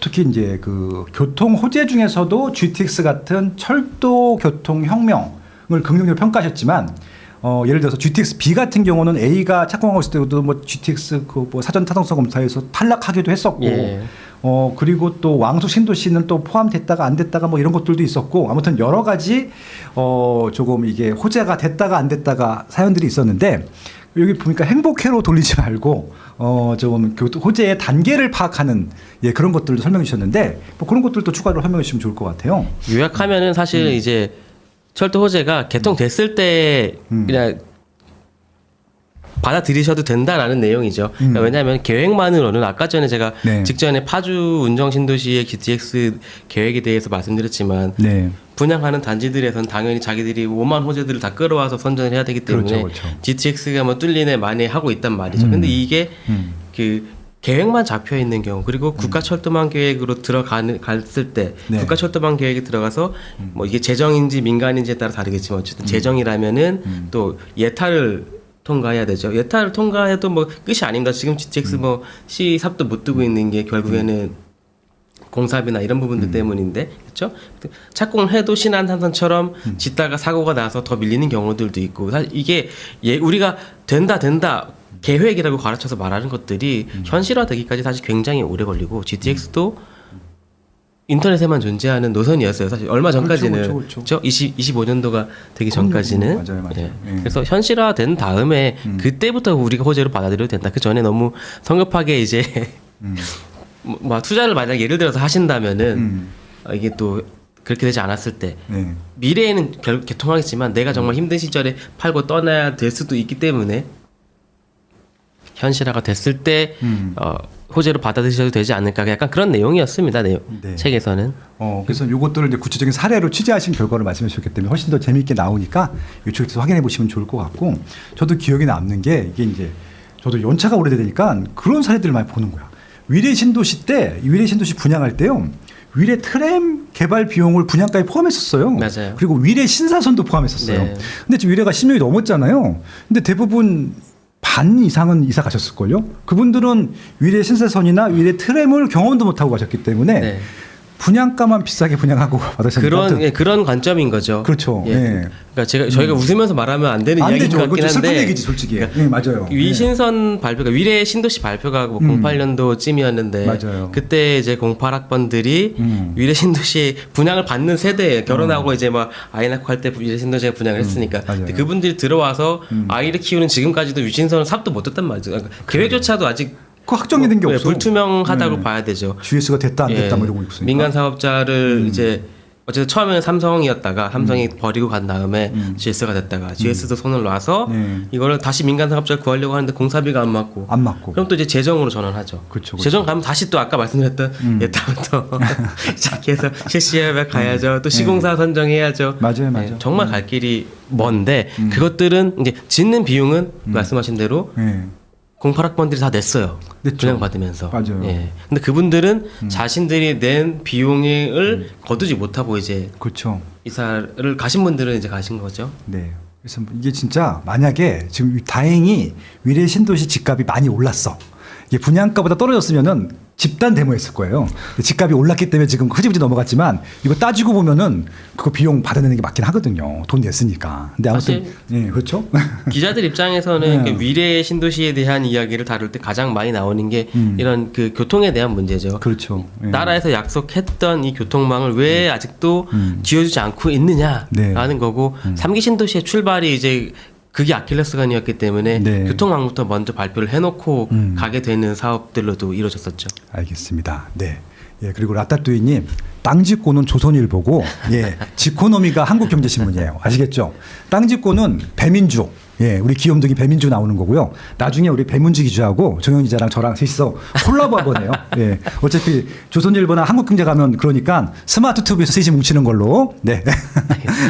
특히 이제 그 교통 호재 중에서도 GTX 같은 철도 교통 혁명을 긍정적으로 평가하셨지만. 예를 들어서 GTX B 같은 경우는 A가 착공하고 있을 때도 뭐 GTX 그 뭐 사전 타당성 검사에서 탈락하기도 했었고, 예. 그리고 또 왕숙 신도시는 또 포함됐다가 안 됐다가 뭐 이런 것들도 있었고, 아무튼 여러 가지 조금 이게 호재가 됐다가 안 됐다가 사연들이 있었는데 여기 보니까 행복회로 돌리지 말고 좀 호재의 단계를 파악하는 그런 것들도 설명해 주셨는데 뭐 그런 것들도 추가로 설명해 주시면 좋을 것 같아요. 요약하면은 사실 이제 철도 호재가 개통됐을 때 그냥 받아들이셔도 된다라는 내용이죠. 그러니까 왜냐하면 계획만으로는 아까 전에 제가 네. 직전에 파주 운정 신도시의 GTX 계획에 대해서 말씀드렸지만 네. 분양하는 단지들에서는 당연히 자기들이 5만 호재들을 다 끌어와서 선전을 해야 되기 때문에 그렇죠. GTX가 뭐 뚫리네 많이 하고 있단 말이죠. 근데 이게 그 계획만 잡혀 있는 경우 그리고 국가철도망 계획으로 갔을 때 네. 국가철도망 계획에 들어가서 뭐 이게 재정인지 민간인지에 따라 다르겠지만 어쨌든 재정이라면은 또 예타를 통과해야 되죠. 예타를 통과해도 뭐 끝이 아닙니다. 지금 GTX 뭐 C삽도 못 두고 있는 게 결국에는 공사비나 이런 부분들 때문인데 그렇죠? 착공을 해도 신안산선처럼 짓다가 사고가 나서 더 밀리는 경우들도 있고 사실 이게 우리가 된다 계획이라고 가르쳐서 말하는 것들이 현실화되기까지 사실 굉장히 오래 걸리고 GTX도 인터넷에만 존재하는 노선이었어요. 사실 얼마 전까지는 그렇죠. 25년도가 되기 전까지는 맞아요. 예. 예. 그래서 현실화된 다음에 그때부터 우리가 호재로 받아들여도 된다. 그 전에 너무 성급하게 이제 뭐 투자를 만약 예를 들어서 하신다면은 이게 또 그렇게 되지 않았을 때 네. 미래에는 결국 개통하겠지만 내가 정말 힘든 시절에 팔고 떠나야 될 수도 있기 때문에 현실화가 됐을 때 호재로 받아들이셔도 되지 않을까 약간 그런 내용이었습니다. 네. 책에서는. 그래서 이것들을 이제 구체적인 사례로 취재하신 결과를 말씀해 주셨기 때문에 훨씬 더 재미있게 나오니까 이쪽에서 확인해 보시면 좋을 것 같고 저도 기억에 남는 게 이게 이제 저도 연차가 오래되니까 그런 사례들을 많이 보는 거야. 위례 신도시 분양할 때요. 위례 트램 개발 비용을 분양가에 포함했었어요. 맞아요. 그리고 위례 신사선도 포함했었어요. 네. 근데 지금 위례가 10년이 넘었잖아요. 근데 대부분 반 이상은 이사 가셨을걸요? 그분들은 위례 신사선이나 위례 트램을 경험도 못하고 가셨기 때문에 네. 분양가만 비싸게 분양하고 받으셨는데 그런 관점인 거죠. 그렇죠. 예. 예. 그러니까 저희가 웃으면서 말하면 안 되는 안 이야기인 되죠. 것 같긴 그렇죠. 한데. 슬픈 얘기지 솔직히. 그러니까 예, 맞아요. 위신선 발표가 위례 신도시 발표가 뭐 08년도쯤이었는데 맞아요. 그때 이제 08학번들이 위례 신도시 분양을 받는 세대에 결혼하고 이제 막 아이 낳고 할 때 위례 신도시가 분양을 했으니까 맞아요. 근데 그분들이 들어와서 아이를 키우는 지금까지도 위신선을 삽도 못 뒀단 말이죠. 그러니까 계획조차도 아직 그 확정이 된 게 없어. 불투명하다고 봐야 되죠. GS가 됐다 안 됐다 뭐 이러고 있으니까. 민간 사업자를 이제 어쨌든 처음에는 삼성이었다가 삼성이 버리고 간 다음에 GS가 됐다가 GS도 손을 놔서 이거를 다시 민간 사업자를 구하려고 하는데 공사비가 안 맞고 그럼 또 이제 재정으로 전환하죠. 그렇죠. 재정 가면 다시 또 아까 말씀드렸던 예타부터 시작해서 실시협약 가야죠. 또 시공사 선정해야죠. 맞아요. 네, 정말 갈 길이 먼데 그것들은 이제 짓는 비용은 말씀하신 대로 08학번들이 다 냈어요. 분양 받으면서. 맞아요. 예. 근데 그분들은 자신들이 낸 비용을 거두지 못하고 이제 그렇죠. 이사를 가신 분들은 이제 가신 거죠. 네. 그래서 이게 진짜 만약에 지금 다행히 위례 신도시 집값이 많이 올랐어. 이게 분양가보다 떨어졌으면은 집단 데모했을 거예요. 집값이 올랐기 때문에 지금 흐지부지 넘어갔지만 이거 따지고 보면은 그거 비용 받아내는 게 맞긴 하거든요. 돈 냈으니까. 근데 아무튼 예, 그렇죠. 기자들 입장에서는 그 위례 신도시에 대한 이야기를 다룰 때 가장 많이 나오는 게 이런 그 교통에 대한 문제죠. 그렇죠. 예. 나라에서 약속했던 이 교통망을 왜 아직도 지어주지 않고 있느냐라는 거고 3기 신도시의 출발이 이제 그게 아킬레스건이었기 때문에 교통망부터 먼저 발표를 해놓고 가게 되는 사업들로도 이루어졌었죠. 알겠습니다. 네. 예, 그리고 라따뚜이님 땅 짓고는 조선일보고 예, 지코노미가 한국경제신문이에요. 아시겠죠? 땅 짓고는 배민주. 예, 우리 귀염둥이 배민주 나오는 거고요. 나중에 우리 배문주 기자하고 정영 기자랑 저랑 셋이서 콜라보 한번 해요. 예, 어차피 조선일보나 한국경제 가면 그러니까 스마트 투브에서 셋이 뭉치는 걸로. 네,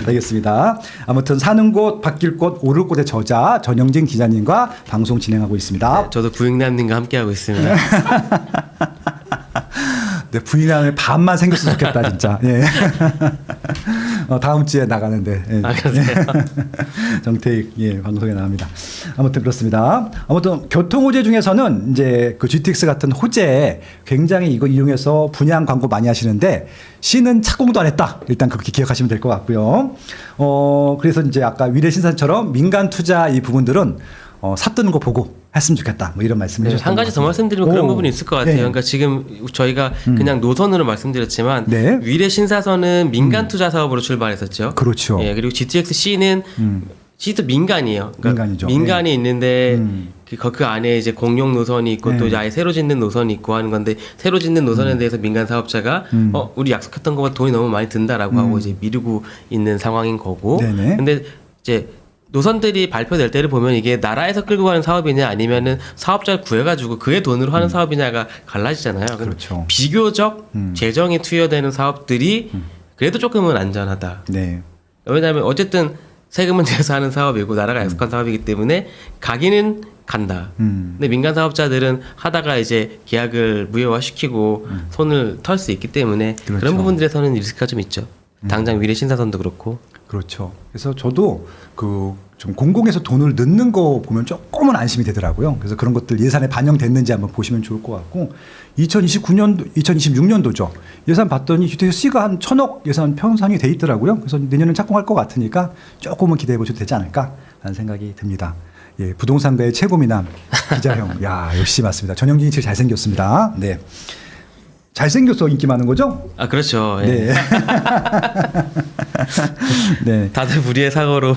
알겠습니다. 아무튼 사는 곳, 바뀔 곳, 오를 곳의 저자 전영진 기자님과 방송 진행하고 있습니다. 네, 저도 부익남님과 함께하고 있습니다. 네, 부인함의 반만 생겼으면 좋겠다 진짜. 예. 다음 주에 나가는데. 예. 아, 그러세요? 정태익 예, 방송에 나옵니다. 아무튼 그렇습니다. 아무튼 교통 호재 중에서는 이제 그 GTX 같은 호재 굉장히 이거 이용해서 분양 광고 많이 하시는데 C는 착공도 안 했다. 일단 그렇게 기억하시면 될 것 같고요. 그래서 이제 아까 위례 신산처럼 민간 투자 이 부분들은 샀던 거 보고 했으면 좋겠다. 뭐 이런 말씀을 해주셨던 한 가지 더 말씀드리면 그런 부분이 있을 것 같아요. 네. 그러니까 지금 저희가 그냥 노선으로 말씀드렸지만 네. 위례 신사선은 민간 투자 사업으로 출발했었죠. 그렇죠. 예, 그리고 GTX C는 C도 민간이에요. 그러니까 민간이죠. 민간이 네. 있는데 그 안에 이제 공용 노선이 있고 네. 또 이제 아예 새로 짓는 노선이 있고 하는 건데 새로 짓는 노선에 대해서 민간 사업자가 우리 약속했던 것보다 돈이 너무 많이 든다라고 하고 이제 미루고 있는 상황인 거고. 네네. 근데 이제 노선들이 발표될 때를 보면 이게 나라에서 끌고 가는 사업이냐 아니면은 사업자를 구해가지고 그의 돈으로 하는 사업이냐가 갈라지잖아요. 그렇죠. 비교적 재정이 투여되는 사업들이 그래도 조금은 안전하다. 네. 왜냐하면 어쨌든 세금은 내서 하는 사업이고 나라가 약속한 사업이기 때문에 가기는 간다. 근데 민간 사업자들은 하다가 이제 계약을 무효화시키고 손을 털 수 있기 때문에 그렇죠. 그런 부분들에서는 리스크가 좀 있죠. 당장 미래 신사선도 그렇고. 그렇죠. 그래서 저도 그 좀 공공에서 돈을 넣는 거 보면 조금은 안심이 되더라고요. 그래서 그런 것들 예산에 반영됐는지 한번 보시면 좋을 것 같고 2026년도죠. 예산 봤더니 GTX-C가 한 1,000억 예산 편성이 돼 있더라고요. 그래서 내년은 착공할 것 같으니까 조금은 기대해 보셔도 되지 않을까 하는 생각이 듭니다. 예, 부동산가의 최고미남 기자형. 야, 역시 맞습니다. 전영진이 제일 잘생겼습니다. 네. 잘생겨서 인기 많은 거죠? 아 그렇죠. 예. 네. 네. 다들 불의의 사고로.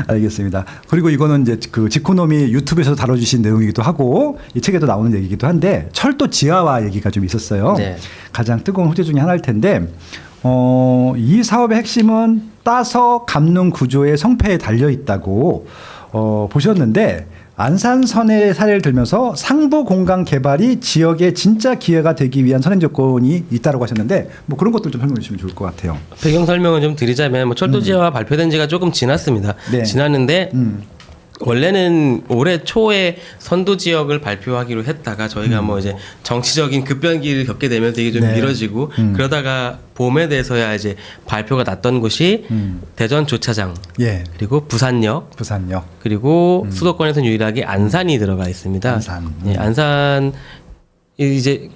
알겠습니다. 그리고 이거는 이제 그 지코노미 유튜브에서 다뤄주신 내용이기도 하고 이 책에도 나오는 얘기이기도 한데 철도 지하화 얘기가 좀 있었어요. 네. 가장 뜨거운 호재 중에 하나일 텐데 이 사업의 핵심은 따서 감는 구조의 성패에 달려 있다고 보셨는데 안산선의 사례를 들면서 상부 공간 개발이 지역의 진짜 기회가 되기 위한 선행 조건이 있다고 하셨는데 뭐 그런 것들 좀 설명해 주시면 좋을 것 같아요. 배경 설명을 좀 드리자면 뭐 철도지와 발표된 지가 조금 지났습니다. 네. 지났는데 원래는 올해 초에 선도 지역을 발표하기로 했다가 저희가 뭐 이제 정치적인 급변기를 겪게 되면서 이게 좀 네. 미뤄지고 그러다가 봄에 돼서야 이제 발표가 났던 곳이 대전 조차장 예. 그리고 부산역 그리고 수도권에서는 유일하게 안산이 들어가 있습니다. 안산. 예, 안산 이제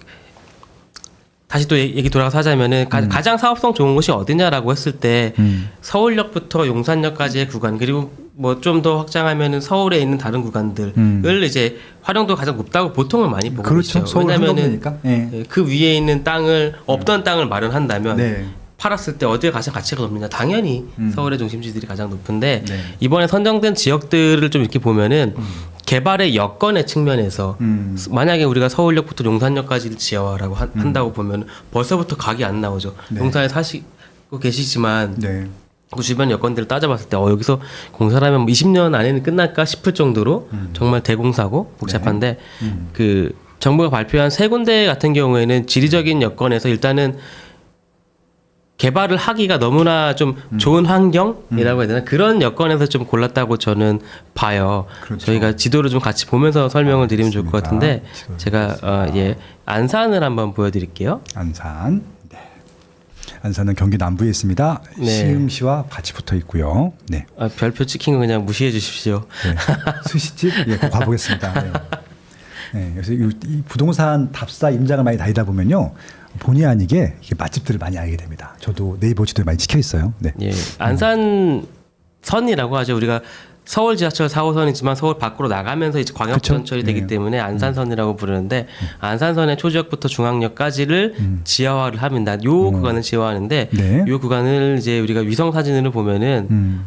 다시 또 얘기 돌아가서 하자면은 가장 사업성 좋은 곳이 어디냐라고 했을 때 서울역부터 용산역까지의 구간 그리고 뭐 좀 더 확장하면은 서울에 있는 다른 구간들을 이제 활용도가 가장 높다고 보통은 많이 보고 그렇죠. 있어요. 서울 왜냐면은 한가보니까. 예. 예, 그 위에 있는 땅을 없던 땅을 마련한다면 네. 팔았을 때 어디에 가장 가치가 높느냐 당연히 서울의 중심지들이 가장 높은데 네. 이번에 선정된 지역들을 좀 이렇게 보면은 개발의 여건의 측면에서 만약에 우리가 서울역부터 용산역까지를 지하화라고 한다고 보면 벌써부터 각이 안 나오죠. 네. 용산에 사시고 계시지만 네. 그 주변 여건들을 따져봤을 때 여기서 공사를 하면 뭐 20년 안에는 끝날까 싶을 정도로 정말 대공사고 복잡한데 그 정부가 발표한 세 군데 같은 경우에는 지리적인 여건에서 일단은 개발을 하기가 너무나 좀 좋은 환경이라고 해야 되나 그런 여건에서 좀 골랐다고 저는 봐요. 그렇죠. 저희가 지도를 좀 같이 보면서 설명을 드리면 좋을 것 같은데 지도를 제가 예 안산을 한번 보여드릴게요. 안산. 네. 안산은 경기 남부에 있습니다. 네. 시흥시와 같이 붙어 있고요. 네. 아, 별표 찍힌 거 그냥 무시해 주십시오. 네. 스시집 예, 꼭 가보겠습니다. 네. 네. 그래서 이 부동산 답사 임장을 많이 다니다 보면요. 본의 아니게 이게 맛집들을 많이 알게 됩니다. 저도 네이버 지도에 많이 찍혀 있어요. 네. 예, 안산선이라고 하죠. 우리가 서울 지하철 4호선이지만 서울 밖으로 나가면서 이제 광역전철이 그쵸? 되기 네. 때문에 안산선이라고 부르는데 안산선의 초지역부터 중앙역까지를 지하화를 합니다. 요 구간을 지하화하는데 네. 요 구간을 이제 우리가 위성 사진으로 보면은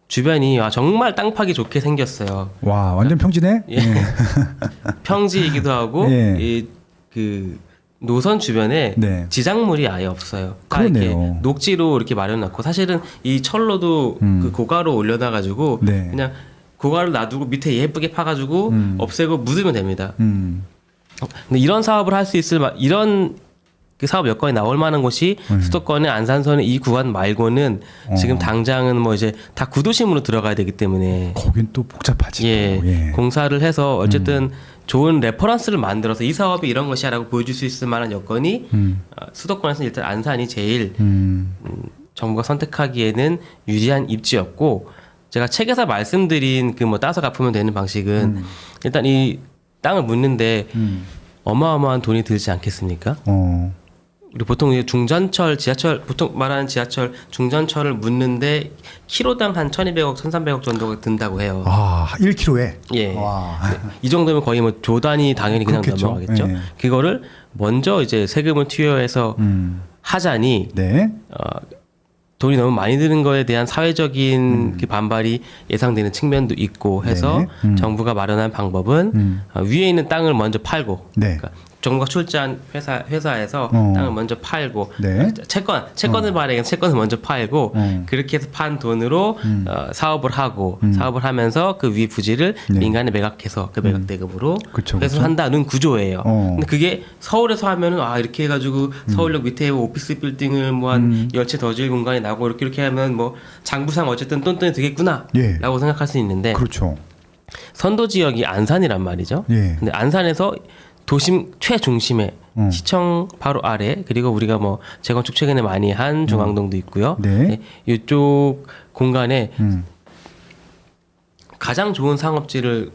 주변이 정말 땅 파기 좋게 생겼어요. 와, 완전 평지네. 예. 평지이기도 하고 예. 이 그 노선 주변에 네. 지작물이 아예 없어요. 다 그러네요. 이렇게 녹지로 이렇게 마련해놓고 사실은 이 철로도 그 고가로 올려놔가지고 네. 그냥 고가를 놔두고 밑에 예쁘게 파가지고 없애고 묻으면 됩니다. 근데 이런 사업을 할 수 있을 이런 그 사업 여건이 나올 만한 곳이 수도권의 안산선의 이 구간 말고는 지금 당장은 뭐 이제 다 구도심으로 들어가야 되기 때문에 거긴 또 복잡하지. 예, 또. 예. 공사를 해서 어쨌든 좋은 레퍼런스를 만들어서 이 사업이 이런 것이야라고 보여줄 수 있을 만한 여건이 수도권에서는 일단 안산이 제일 정부가 선택하기에는 유리한 입지였고 제가 책에서 말씀드린 그 뭐 따서 갚으면 되는 방식은 일단 이 땅을 묻는데 어마어마한 돈이 들지 않겠습니까? 우리 보통 이제 중전철, 지하철 보통 말하는 지하철 중전철을 묻는데 키로당 한 1,200억, 1,300억 정도가 든다고 해요. 아, 1km에. 예. 와. 네, 이 정도면 거의 뭐 조단이 당연히 그냥 그렇겠죠. 넘어가겠죠. 예. 그거를 먼저 이제 세금을 투여해서 하자니 네. 돈이 너무 많이 드는 거에 대한 사회적인 그 반발이 예상되는 측면도 있고 해서 네. 정부가 마련한 방법은 위에 있는 땅을 먼저 팔고 네. 그러니까 정부가 출자한 회사에서 땅을 먼저 팔고 네. 채권을 발행해서 채권을 먼저 팔고 그렇게 해서 판 돈으로 사업을 하고 사업을 하면서 그 위 부지를 네. 민간에 매각해서 그 매각 대금으로 그쵸, 그래서 그쵸. 한다는 구조예요. 근데 그게 서울에서 하면은 이렇게 해가지고 서울역 밑에 오피스 빌딩을 뭐 한 10채 더 지을 공간이 나고 이렇게 하면 뭐 장부상 어쨌든 똔똔이 되겠구나라고 예. 생각할 수 있는데 그렇죠. 선도 지역이 안산이란 말이죠. 예. 근데 안산에서 도심 최중심에 시청 바로 아래 그리고 우리가 뭐 재건축 최근에 많이 한 중앙동도 있고요. 네. 이쪽 공간에 가장 좋은 상업지를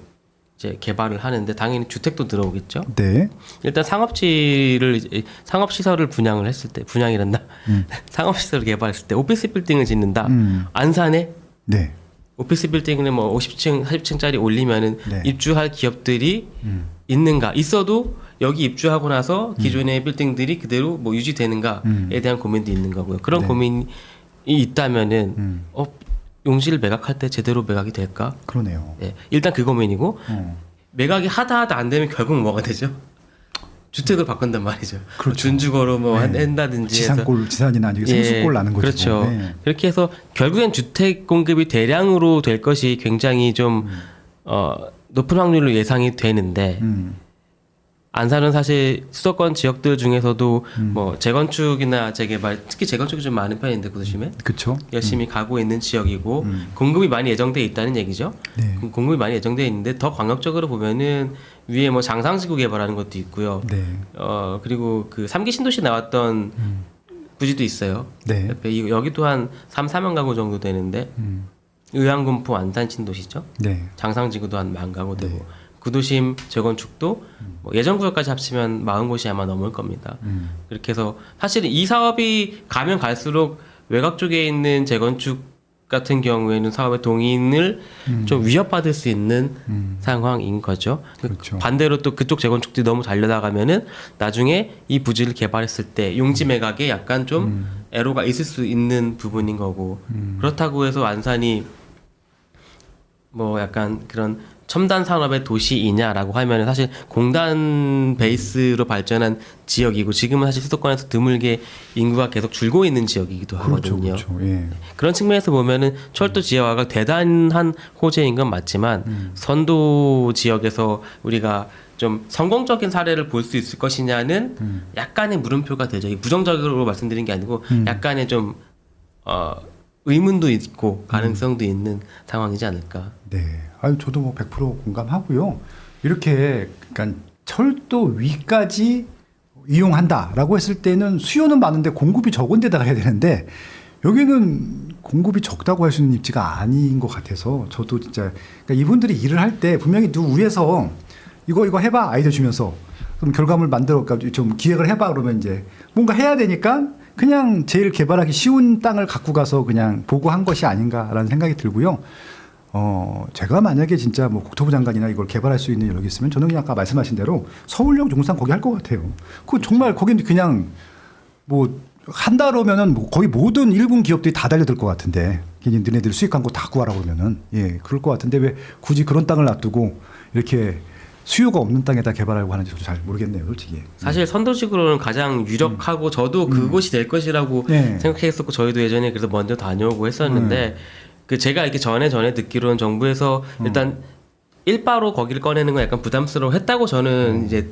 이제 개발을 하는데 당연히 주택도 들어오겠죠. 네. 일단 상업시설을 분양을 했을 때 분양이란다. 상업시설을 개발했을 때 오피스 빌딩을 짓는다. 안산에 네. 오피스 빌딩을 뭐 50층, 40층짜리 올리면은 네. 입주할 기업들이 있는가? 있어도 여기 입주하고 나서 기존의 빌딩들이 그대로 뭐 유지되는가에 대한 고민도 있는 거고요. 그런 네. 고민이 있다면은 용지를 매각할 때 제대로 매각이 될까? 그러네요. 예, 일단 그 고민이고 매각이 하다 안 되면 결국 뭐가 되죠? 주택을 바꾼단 말이죠. 그렇죠. 준주거로 뭐 네. 한다든지 해서 지산이나 아니고 생수골 나는 거죠. 그렇죠. 네. 그렇게 해서 결국엔 주택 공급이 대량으로 될 것이 굉장히 좀 높은 확률로 예상이 되는데 안산은 사실 수도권 지역들 중에서도 뭐 재건축이나 재개발 특히 재건축이 좀 많은 편인데 그 도심에 그렇죠. 열심히 가고 있는 지역이고 공급이 많이 예정돼 있다는 얘기죠. 네. 공급이 많이 예정돼 있는데 더 광역적으로 보면은 위에 뭐 장상지구 개발하는 것도 있고요. 네. 그리고 그 3기 신도시 나왔던 부지도 있어요. 네. 옆에 여기도 한 3-4만 가구 정도 되는데 의왕군포 안산 신도시죠. 네. 장상지구도 한 10,000가구 되고 네. 구도심 재건축도 뭐 예전 구역까지 합치면 40곳이 아마 넘을 겁니다. 그렇게 해서 사실은 이 사업이 가면 갈수록 외곽 쪽에 있는 재건축 같은 경우에는 사업의 동인을 좀 위협받을 수 있는 상황인 거죠. 그렇죠. 반대로 또 그쪽 재건축들이 너무 달려나가면은 나중에 이 부지를 개발했을 때 용지 매각에 약간 좀 애로가 있을 수 있는 부분인 거고 그렇다고 해서 안산이 뭐 약간 그런 첨단 산업의 도시이냐라고 하면 사실 공단 베이스로 발전한 지역이고 지금은 사실 수도권에서 드물게 인구가 계속 줄고 있는 지역이기도 하거든요. 그렇죠. 예. 그런 측면에서 보면은 철도 지하화가 대단한 호재인 건 맞지만 선도 지역에서 우리가 좀 성공적인 사례를 볼 수 있을 것이냐는 약간의 물음표가 되죠. 이 부정적으로 말씀드린 게 아니고 약간의 좀 의문도 있고 가능성도 있는 상황이지 않을까. 네. 아유, 저도 뭐 100% 공감하고요. 이렇게 그러니까 철도 위까지 이용한다라고 했을 때는 수요는 많은데 공급이 적은 데다가 해야 되는데 여기는 공급이 적다고 할 수 있는 입지가 아닌 것 같아서 저도 진짜 그러니까 이분들이 일을 할 때 분명히 누구 위에서 이거 해봐 아이디어 주면서 그럼 결과물 만들어 좀 기획을 해봐 그러면 이제 뭔가 해야 되니까 그냥 제일 개발하기 쉬운 땅을 갖고 가서 그냥 보고한 것이 아닌가라는 생각이 들고요. 제가 만약에 진짜 뭐 국토부 장관이나 이걸 개발할 수 있는 여력이 있으면 저는 그냥 아까 말씀하신 대로 서울역 용산 거기 할 것 같아요. 그 정말 거기는 그냥 뭐 한다로면은 뭐 거의 모든 일군 기업들이 다 달려들 것 같은데 괜히 너네들 수익 광고 다 구하라고 그러면은 예 그럴 것 같은데 왜 굳이 그런 땅을 놔두고 이렇게 수요가 없는 땅에다 개발하려고 하는지 저도 잘 모르겠네요, 솔직히. 사실 선도식으로는 가장 유력하고 저도 그곳이 될 것이라고 네. 생각했었고 저희도 예전에 그래서 먼저 다녀오고 했었는데 그 제가 이렇게 전에 듣기로는 정부에서 일단 일바로 거기를 꺼내는 건 약간 부담스러워 했다고 저는 이제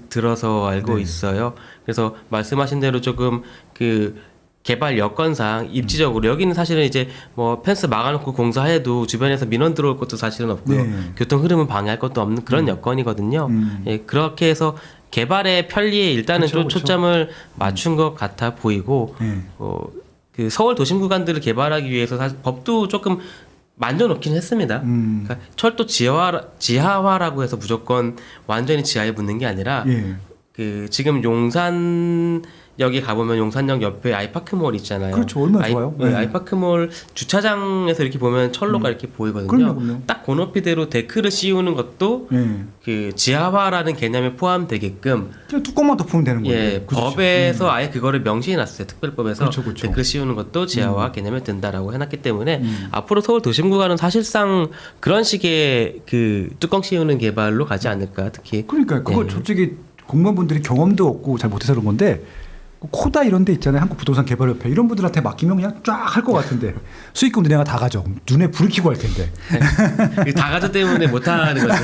들어서 알고 있어요. 그래서 말씀하신 대로 조금 그 개발 여건상 입지적으로 여기는 사실은 이제 뭐 펜스 막아놓고 공사해도 주변에서 민원 들어올 것도 사실은 없고요. 네. 교통 흐름은 방해할 것도 없는 그런 여건이거든요. 예, 그렇게 해서 개발의 편리에 일단은 그렇죠, 좀 초점을 맞춘 것 같아 보이고 네. 그 서울 도심 구간들을 개발하기 위해서 사실 법도 조금 만져놓긴 했습니다. 그러니까 철도 지하화라고 해서 무조건 완전히 지하에 붙는 게 아니라 예. 그 지금 용산역에 가보면 용산역 옆에 아이파크몰 있잖아요. 그렇죠. 얼마나 좋아요. 네. 아이파크몰 주차장에서 이렇게 보면 철로가 이렇게 보이거든요. 그럼요. 딱 그 높이대로 데크를 씌우는 것도 예. 그 지하화라는 개념에 포함되게끔 그냥 뚜껑만 덮으면 되는 거예요. 예, 그렇죠. 법에서 아예 그거를 명시해놨어요. 특별법에서 그렇죠. 데크를 씌우는 것도 지하화 개념에 든다라고 해놨기 때문에 앞으로 서울 도심 구간은 사실상 그런 식의 그 뚜껑 씌우는 개발로 가지 않을까. 특히 그러니까 그거 예. 솔직히 공무원분들이 경험도 없고 잘 못해서 그런 건데 코다 이런 데 있잖아요. 한국부동산개발협회 이런 분들한테 맡기면 그냥 쫙 할 것 같은데 수익금 너네가 다 가져. 눈에 불을 켜고 할 텐데. 다 가져 때문에 못하는 거죠.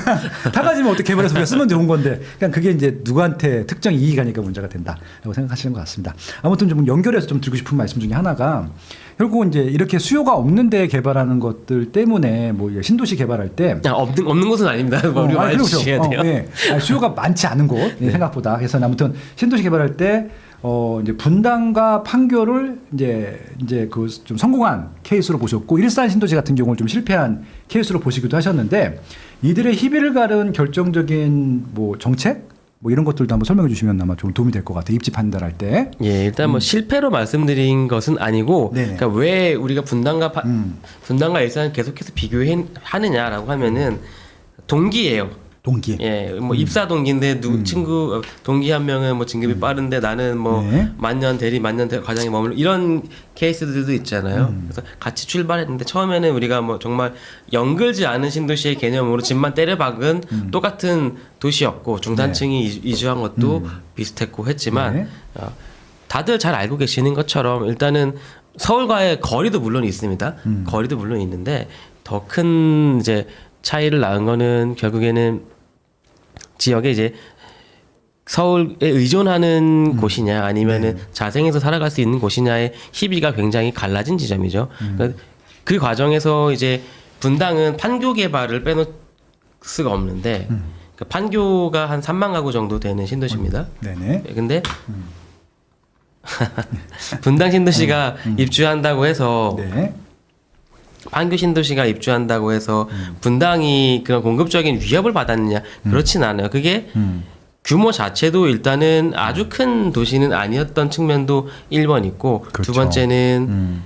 다 가지면 어떻게 개발해서 우리가 쓰면 좋은 건데 그냥 그게 이제 누구한테 특정 이익이 가니까 문제가 된다라고 생각하시는 것 같습니다. 아무튼 좀 연결해서 좀 드리고 싶은 말씀 중에 하나가 결국 이제 이렇게 수요가 없는데 개발하는 것들 때문에 뭐 신도시 개발할 때 없는 곳은 아닙니다. 우리 말 주셔야 돼요. 예. 아니, 수요가 많지 않은 곳 생각보다. 그래서 아무튼 신도시 개발할 때 이제 분당과 판교를 이제 그 좀 성공한 케이스로 보셨고 일산 신도시 같은 경우는 좀 실패한 케이스로 보시기도 하셨는데 이들의 희비를 가른 결정적인 뭐 정책 뭐 이런 것들도 한번 설명해 주시면 아마 좀 도움이 될 것 같아요. 입지 판단할 때. 예, 일단 뭐 실패로 말씀드린 것은 아니고, 네네. 그러니까 왜 우리가 분당과 일산을 계속해서 비교하느냐라고 하면은 동기예요. 동기. 예, 뭐 입사 동기인데 친구 동기 한 명은 뭐 진급이 빠른데 나는 뭐 네. 만년 과장에 머물러 이런 케이스들도 있잖아요. 그래서 같이 출발했는데 처음에는 우리가 뭐 정말 연결지 않은 신도시의 개념으로 집만 때려박은 똑같은 도시였고 중산층이 이주한 것도 비슷했고 했지만 네. 다들 잘 알고 계시는 것처럼 일단은 서울과의 거리도 물론 있습니다. 거리도 물론 있는데 더 큰 이제 차이를 낳은 거는 결국에는 지역에 이제 서울에 의존하는 곳이냐 아니면은 자생해서 살아갈 수 있는 곳이냐의 희비가 굉장히 갈라진 지점이죠. 그러니까 그 과정에서 이제 분당은 판교 개발을 빼놓을 수가 없는데 그러니까 판교가 한 3만 가구 정도 되는 신도시입니다. 네네. 근데 분당 신도시가 입주한다고 해서 네. 판교 신도시가 입주한다고 해서 분당이 그런 공급적인 위협을 받았느냐 그렇진 않아요. 그게 규모 자체도 일단은 아주 큰 도시는 아니었던 측면도 1번 있고 그렇죠. 두 번째는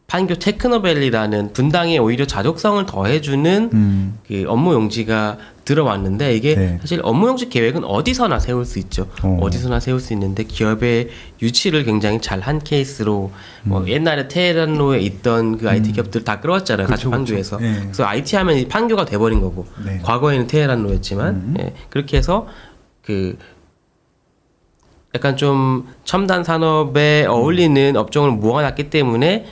판교 테크노밸리라는 분당에 오히려 자족성을 더해주는 그 업무 용지가 들어왔는데 이게 네. 사실 업무 용지 계획은 어디서나 세울 수 있죠. 어디서나 세울 수 있는데 기업의 유치를 굉장히 잘한 케이스로 뭐 옛날에 테헤란로에 있던 그 IT 기업들 다 끌어왔잖아요. 같이 그렇죠, 판교에서. 그렇죠. 네. 그래서 IT 하면 판교가 돼버린 거고 네. 과거에는 테헤란로였지만 예, 그렇게 해서 그 약간 좀 첨단 산업에 어울리는 업종을 모아놨기 때문에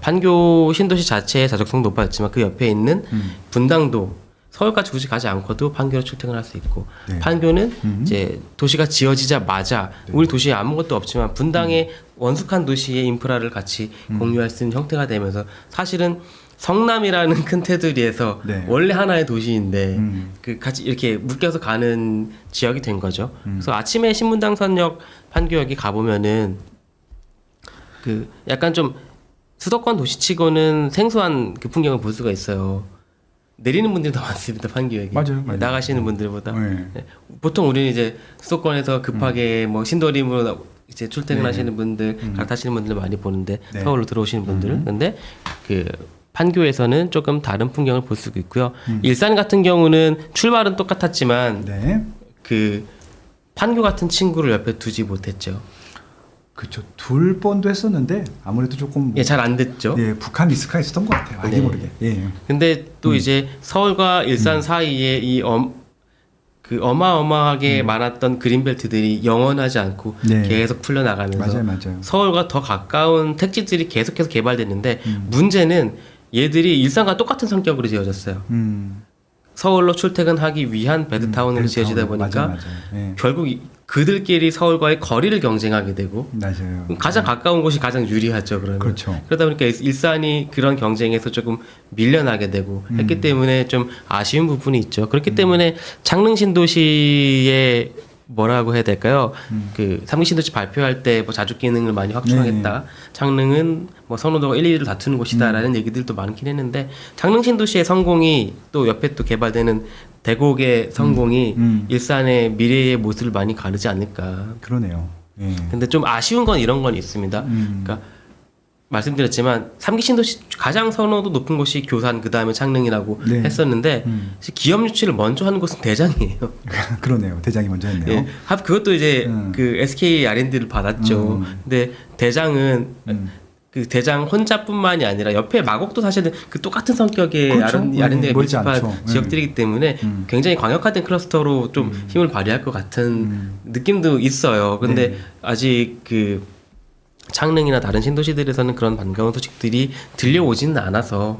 판교 신도시 자체의 자족성도 높아졌지만 그 옆에 있는 분당도 서울까지 굳이 가지 않고도 판교로 출퇴근할 수 있고 네. 판교는 이제 도시가 지어지자마자 우리 도시에 아무것도 없지만 분당의 원숙한 도시의 인프라를 같이 공유할 수 있는 형태가 되면서 사실은 성남이라는 큰 테두리에서 네. 원래 하나의 도시인데 그 같이 이렇게 묶여서 가는 지역이 된 거죠. 그래서 아침에 신분당선역 판교역에 가보면은 그 약간 좀 수도권 도시치고는 생소한 그 풍경을 볼 수가 있어요. 내리는 분들이 더 많습니다. 판교역에. 맞아요. 나가시는 분들보다. 네. 네. 보통 우리는 이제 수도권에서 급하게 뭐 신도림으로 이제 출퇴근하시는 분들, 갈아타시는 분들 많이 보는데 네. 서울로 들어오시는 분들. 근데 그 판교에서는 조금 다른 풍경을 볼 수 있고요. 일산 같은 경우는 출발은 똑같았지만 네. 그 판교 같은 친구를 옆에 두지 못했죠. 그렇죠. 둘 번도 했었는데 아무래도 조금 예, 잘 안 됐죠. 예, 북한 리스크가 있었던 것 같아요. 알게 네. 모르게. 예. 근데 또 이제 서울과 일산 사이에 이 그 어마어마하게 많았던 그린벨트들이 영원하지 않고 네. 계속 풀려나가면서 맞아요. 서울과 더 가까운 택지들이 계속해서 개발됐는데 문제는 얘들이 일산과 똑같은 성격으로 지어졌어요. 서울로 출퇴근하기 위한 베드타운으로 지어지다 보니까 맞아요. 예. 결국 그들끼리 서울과의 거리를 경쟁하게 되고 맞아요. 가장 가까운 곳이 가장 유리하죠. 그러면 그렇죠. 그러다 보니까 일산이 그런 경쟁에서 조금 밀려나게 되고 했기 때문에 좀 아쉬운 부분이 있죠. 그렇기 때문에 창릉 신도시의 뭐라고 해야 될까요? 그 삼기 신도시 발표할 때 뭐 자주 기능을 많이 확충하겠다. 창릉은 뭐 선호도가 1, 2위를 다투는 곳이다라는 얘기들도 많긴 했는데 창릉 신도시의 성공이 또 옆에 또 개발되는 대곡의 성공이 일산의 미래의 모습을 많이 가르지 않을까. 그러네요. 예. 근데 좀 아쉬운 건 이런 건 있습니다. 그러니까 말씀드렸지만 삼기 신도시 가장 선호도 높은 곳이 교산 그 다음에 창릉이라고 네. 했었는데 기업 유치를 먼저 하는 곳은 대장이에요. 그러네요. 대장이 먼저 했네요. 예, 그것도 이제 그 SK R&D를 받았죠. 근데 대장은 그 대장 혼자뿐만이 아니라 옆에 마곡도 사실은 그 똑같은 성격의 그렇죠. 아른데가 멀지 밀집한 않죠. 지역들이기 때문에 굉장히 광역화된 클러스터로 좀 힘을 발휘할 것 같은 느낌도 있어요. 근데 네. 아직 그 창릉이나 다른 신도시들에서는 그런 반가운 소식들이 들려오지는 않아서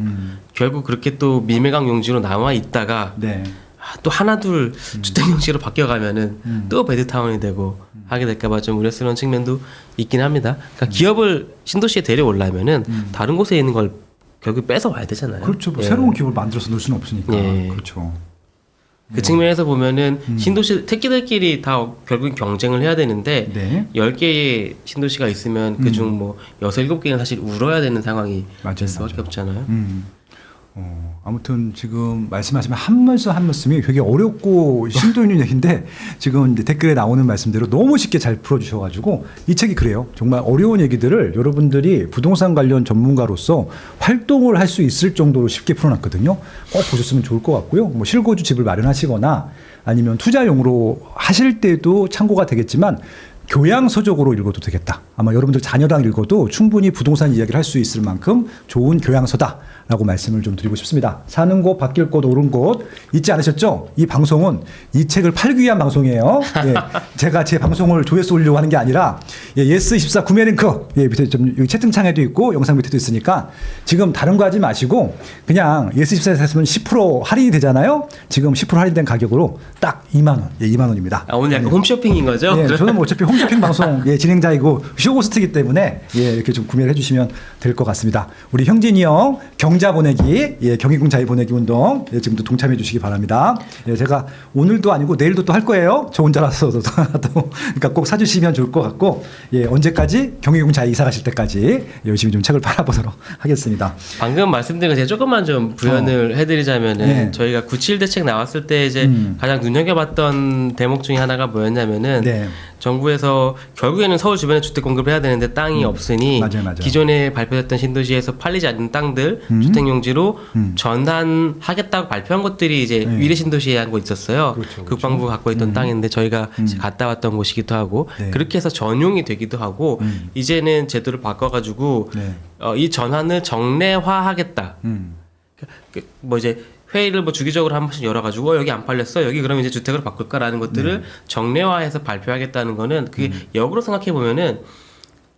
결국 그렇게 또 밀매강 용지로 남아 있다가 네. 또 하나둘 주택 용지로 바뀌어가면은 또 베드타운이 되고 하게 될까봐 좀 우려스러운 측면도 있긴 합니다. 그러니까 기업을 신도시에 데려오려면은 다른 곳에 있는 걸 결국 뺏어 와야 되잖아요. 그렇죠. 뭐 예. 새로운 기업을 만들어서 넣을 수는 없으니까. 예. 그렇죠. 그 측면에서 보면은 신도시 택지들끼리 다 결국 경쟁을 해야 되는데 네. 10개의 신도시가 있으면 그중 뭐 6, 7개는 사실 울어야 되는 상황이 맞아요, 될 수밖에 맞아요. 없잖아요. 아무튼 지금 말씀하시면 한 말씀 한 말씀이 되게 어렵고 심도 있는 얘기인데 지금 이제 댓글에 나오는 말씀대로 너무 쉽게 잘 풀어주셔가지고 이 책이 그래요. 정말 어려운 얘기들을 여러분들이 부동산 관련 전문가로서 활동을 할 수 있을 정도로 쉽게 풀어놨거든요. 보셨으면 좋을 것 같고요. 뭐 실거주 집을 마련하시거나 아니면 투자용으로 하실 때도 참고가 되겠지만 교양서적으로 읽어도 되겠다. 아마 여러분들 자녀랑 읽어도 충분히 부동산 이야기를 할 수 있을 만큼 좋은 교양서다라고 말씀을 좀 드리고 싶습니다. 사는 곳, 바뀔 곳, 옳은 곳 잊지 않으셨죠? 이 방송은 이 책을 팔기 위한 방송이에요. 예, 제가 제 방송을 조회수 올리려고 하는 게 아니라 예스24 구매 링크 밑에 좀 여기 채팅창에도 있고 영상 밑에도 있으니까 지금 다른 거 하지 마시고 그냥 예스24에서 했으면 10% 할인이 되잖아요. 지금 10% 할인된 가격으로 딱 2만 원. 예, 2만 원입니다. 아, 오늘 약간 홈쇼핑인 거죠? 예, 저는 뭐 어차피 홈쇼핑 방송 진행자이고 쇼호스트이기 때문에 이렇게 좀 구매를 해주시면 될 것 같습니다. 우리 형진이 형 경자 보내기, 경희궁 자유 보내기 운동 지금도 동참해 주시기 바랍니다. 제가 오늘도 아니고 내일도 또 할 거예요. 저 혼자라서도 그러니까 꼭 사주시면 좋을 것 같고 언제까지 경희궁 자유 이사 가실 때까지 열심히 좀 책을 팔아보도록 하겠습니다. 방금 말씀드린 거 제가 조금만 좀 부연을 해드리자면은 네. 저희가 97 대책 나왔을 때 이제 가장 눈여겨봤던 대목 중에 하나가 뭐였냐면은 네. 정부에서 결국에는 서울 주변에 주택 공급을 해야 되는데 땅이 없으니 맞아요. 기존에 발표됐던 신도시에서 팔리지 않는 땅들 주택용지로 전환하겠다고 발표한 것들이 이제 위례 신도시에 한 거 있었어요. 그렇죠. 국방부가 갖고 있던 땅인데 저희가 이제 갔다 왔던 곳이기도 하고 네. 그렇게 해서 전용이 되기도 하고 이제는 제도를 바꿔가지고 네. 이 전환을 정례화하겠다. 뭐 이제 회의를 뭐 주기적으로 한 번씩 열어가지고 여기 안 팔렸어 여기 그러면 이제 주택으로 바꿀까라는 것들을 정례화해서 발표하겠다는 거는 그게 역으로 생각해 보면은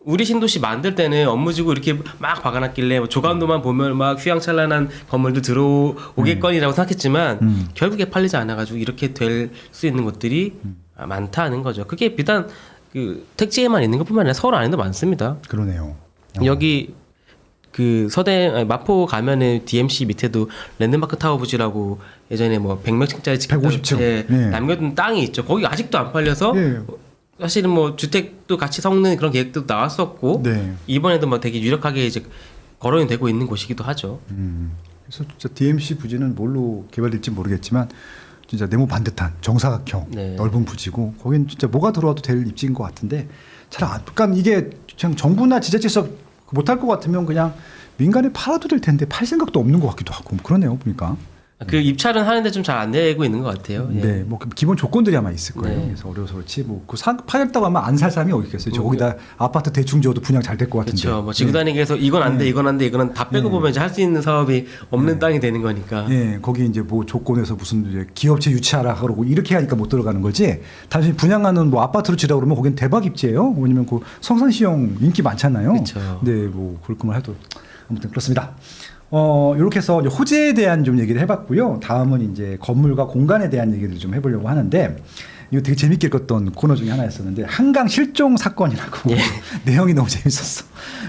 우리 신도시 만들 때는 업무지구 이렇게 막 박아놨길래 뭐 조감도만 보면 막 휘황찬란한 건물도 들어오겠거니라고 생각했지만 결국에 팔리지 않아가지고 이렇게 될 수 있는 것들이 많다는 거죠. 그게 비단 그 택지에만 있는 것뿐만 아니라 서울 안에도 많습니다. 그러네요. 여기 그 마포 가면은 DMC 밑에도 랜드마크 타워 부지라고 예전에 뭐 100몇 층짜리 150층. 예, 네. 남겨둔 땅이 있죠. 거기 아직도 안 팔려서 예. 사실은 뭐 주택도 같이 섞는 그런 계획도 나왔었고 네. 이번에도 뭐 되게 유력하게 이제 거론이 되고 있는 곳이기도 하죠. 그래서 진짜 DMC 부지는 뭘로 개발될지 모르겠지만 진짜 네모 반듯한 정사각형 네. 넓은 부지고 거긴 진짜 뭐가 들어와도 될 입지인 것 같은데 잘 안. 그러니까 이게 그냥 정부나 지자체에서 못할 것 같으면 그냥 민간에 팔아도 될 텐데 팔 생각도 없는 것 같기도 하고 그러네요 보니까. 그 입찰은 하는데 좀 잘 안 되고 있는 것 같아요. 예. 네, 뭐 기본 조건들이 아마 있을 거예요. 네. 그래서 어려워서 그렇지 뭐그 팔렸다고 하면 안 살 사람이 어디 있겠어요. 저 거기다 아파트 대충 지어도 분양 잘 될 것 같은데. 그렇죠. 뭐 지구단위에서 이건 안 돼, 이건 안 돼, 이거는 다 빼고 보면 이제 할 수 있는 사업이 없는 땅이 되는 거니까. 예, 거기 이제 뭐 조건에서 무슨 이제 기업체 유치하라 그러고 이렇게 하니까 못 들어가는 거지. 단순히 분양하는 뭐 아파트로 지라고 그러면 거긴 대박 입지예요. 왜냐면 그 성산시형 인기 많잖아요. 그렇죠. 네, 뭐 그럴 거면 해도 아무튼 그렇습니다. 이렇게 해서 이제 호재에 대한 좀 얘기를 해봤고요. 다음은 이제 건물과 공간에 대한 얘기를 좀 해보려고 하는데 이거 되게 재밌게 읽었던 코너 중에 하나였었는데 한강 실종 사건이라고 내용이 너무 재밌었어.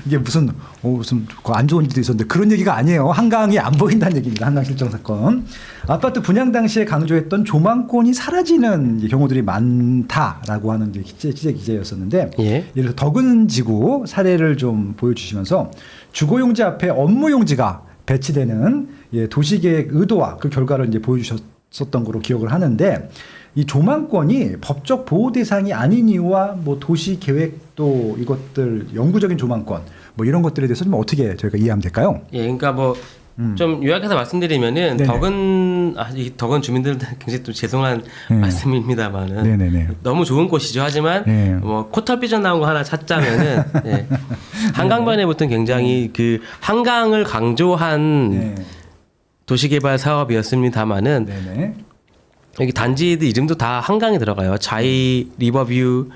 이게 무슨 안 좋은 일도 있었는데 그런 얘기가 아니에요. 한강이 안 보인다는 얘기입니다. 한강 실종 사건. 아파트 분양 당시에 강조했던 조망권이 사라지는 이제 경우들이 많다라고 하는 이제 기재였었는데 예를 들어 덕은지구 사례를 좀 보여주시면서 주거용지 앞에 업무용지가 배치되는 도시계획 의도와 그 결과를 이제 보여주셨었던 거로 기억을 하는데 이 조망권이 법적 보호 대상이 아닌 이유와 뭐 도시 계획도 이것들 영구적인 조망권 뭐 이런 것들에 대해서 좀 어떻게 저희가 이해하면 될까요? 예, 그러니까 뭐 좀 요약해서 말씀드리면은 네네. 이 덕은 주민들한테 굉장히 좀 죄송한 네. 말씀입니다만은 네네네. 너무 좋은 곳이죠. 하지만 네. 뭐 코털 삐져 나온 거 하나 찾자면은 네. 한강변에부터는 굉장히 그 한강을 강조한 네. 도시개발 사업이었습니다만은 네네. 여기 단지들 이름도 다 한강에 들어가요. 자이, 리버뷰,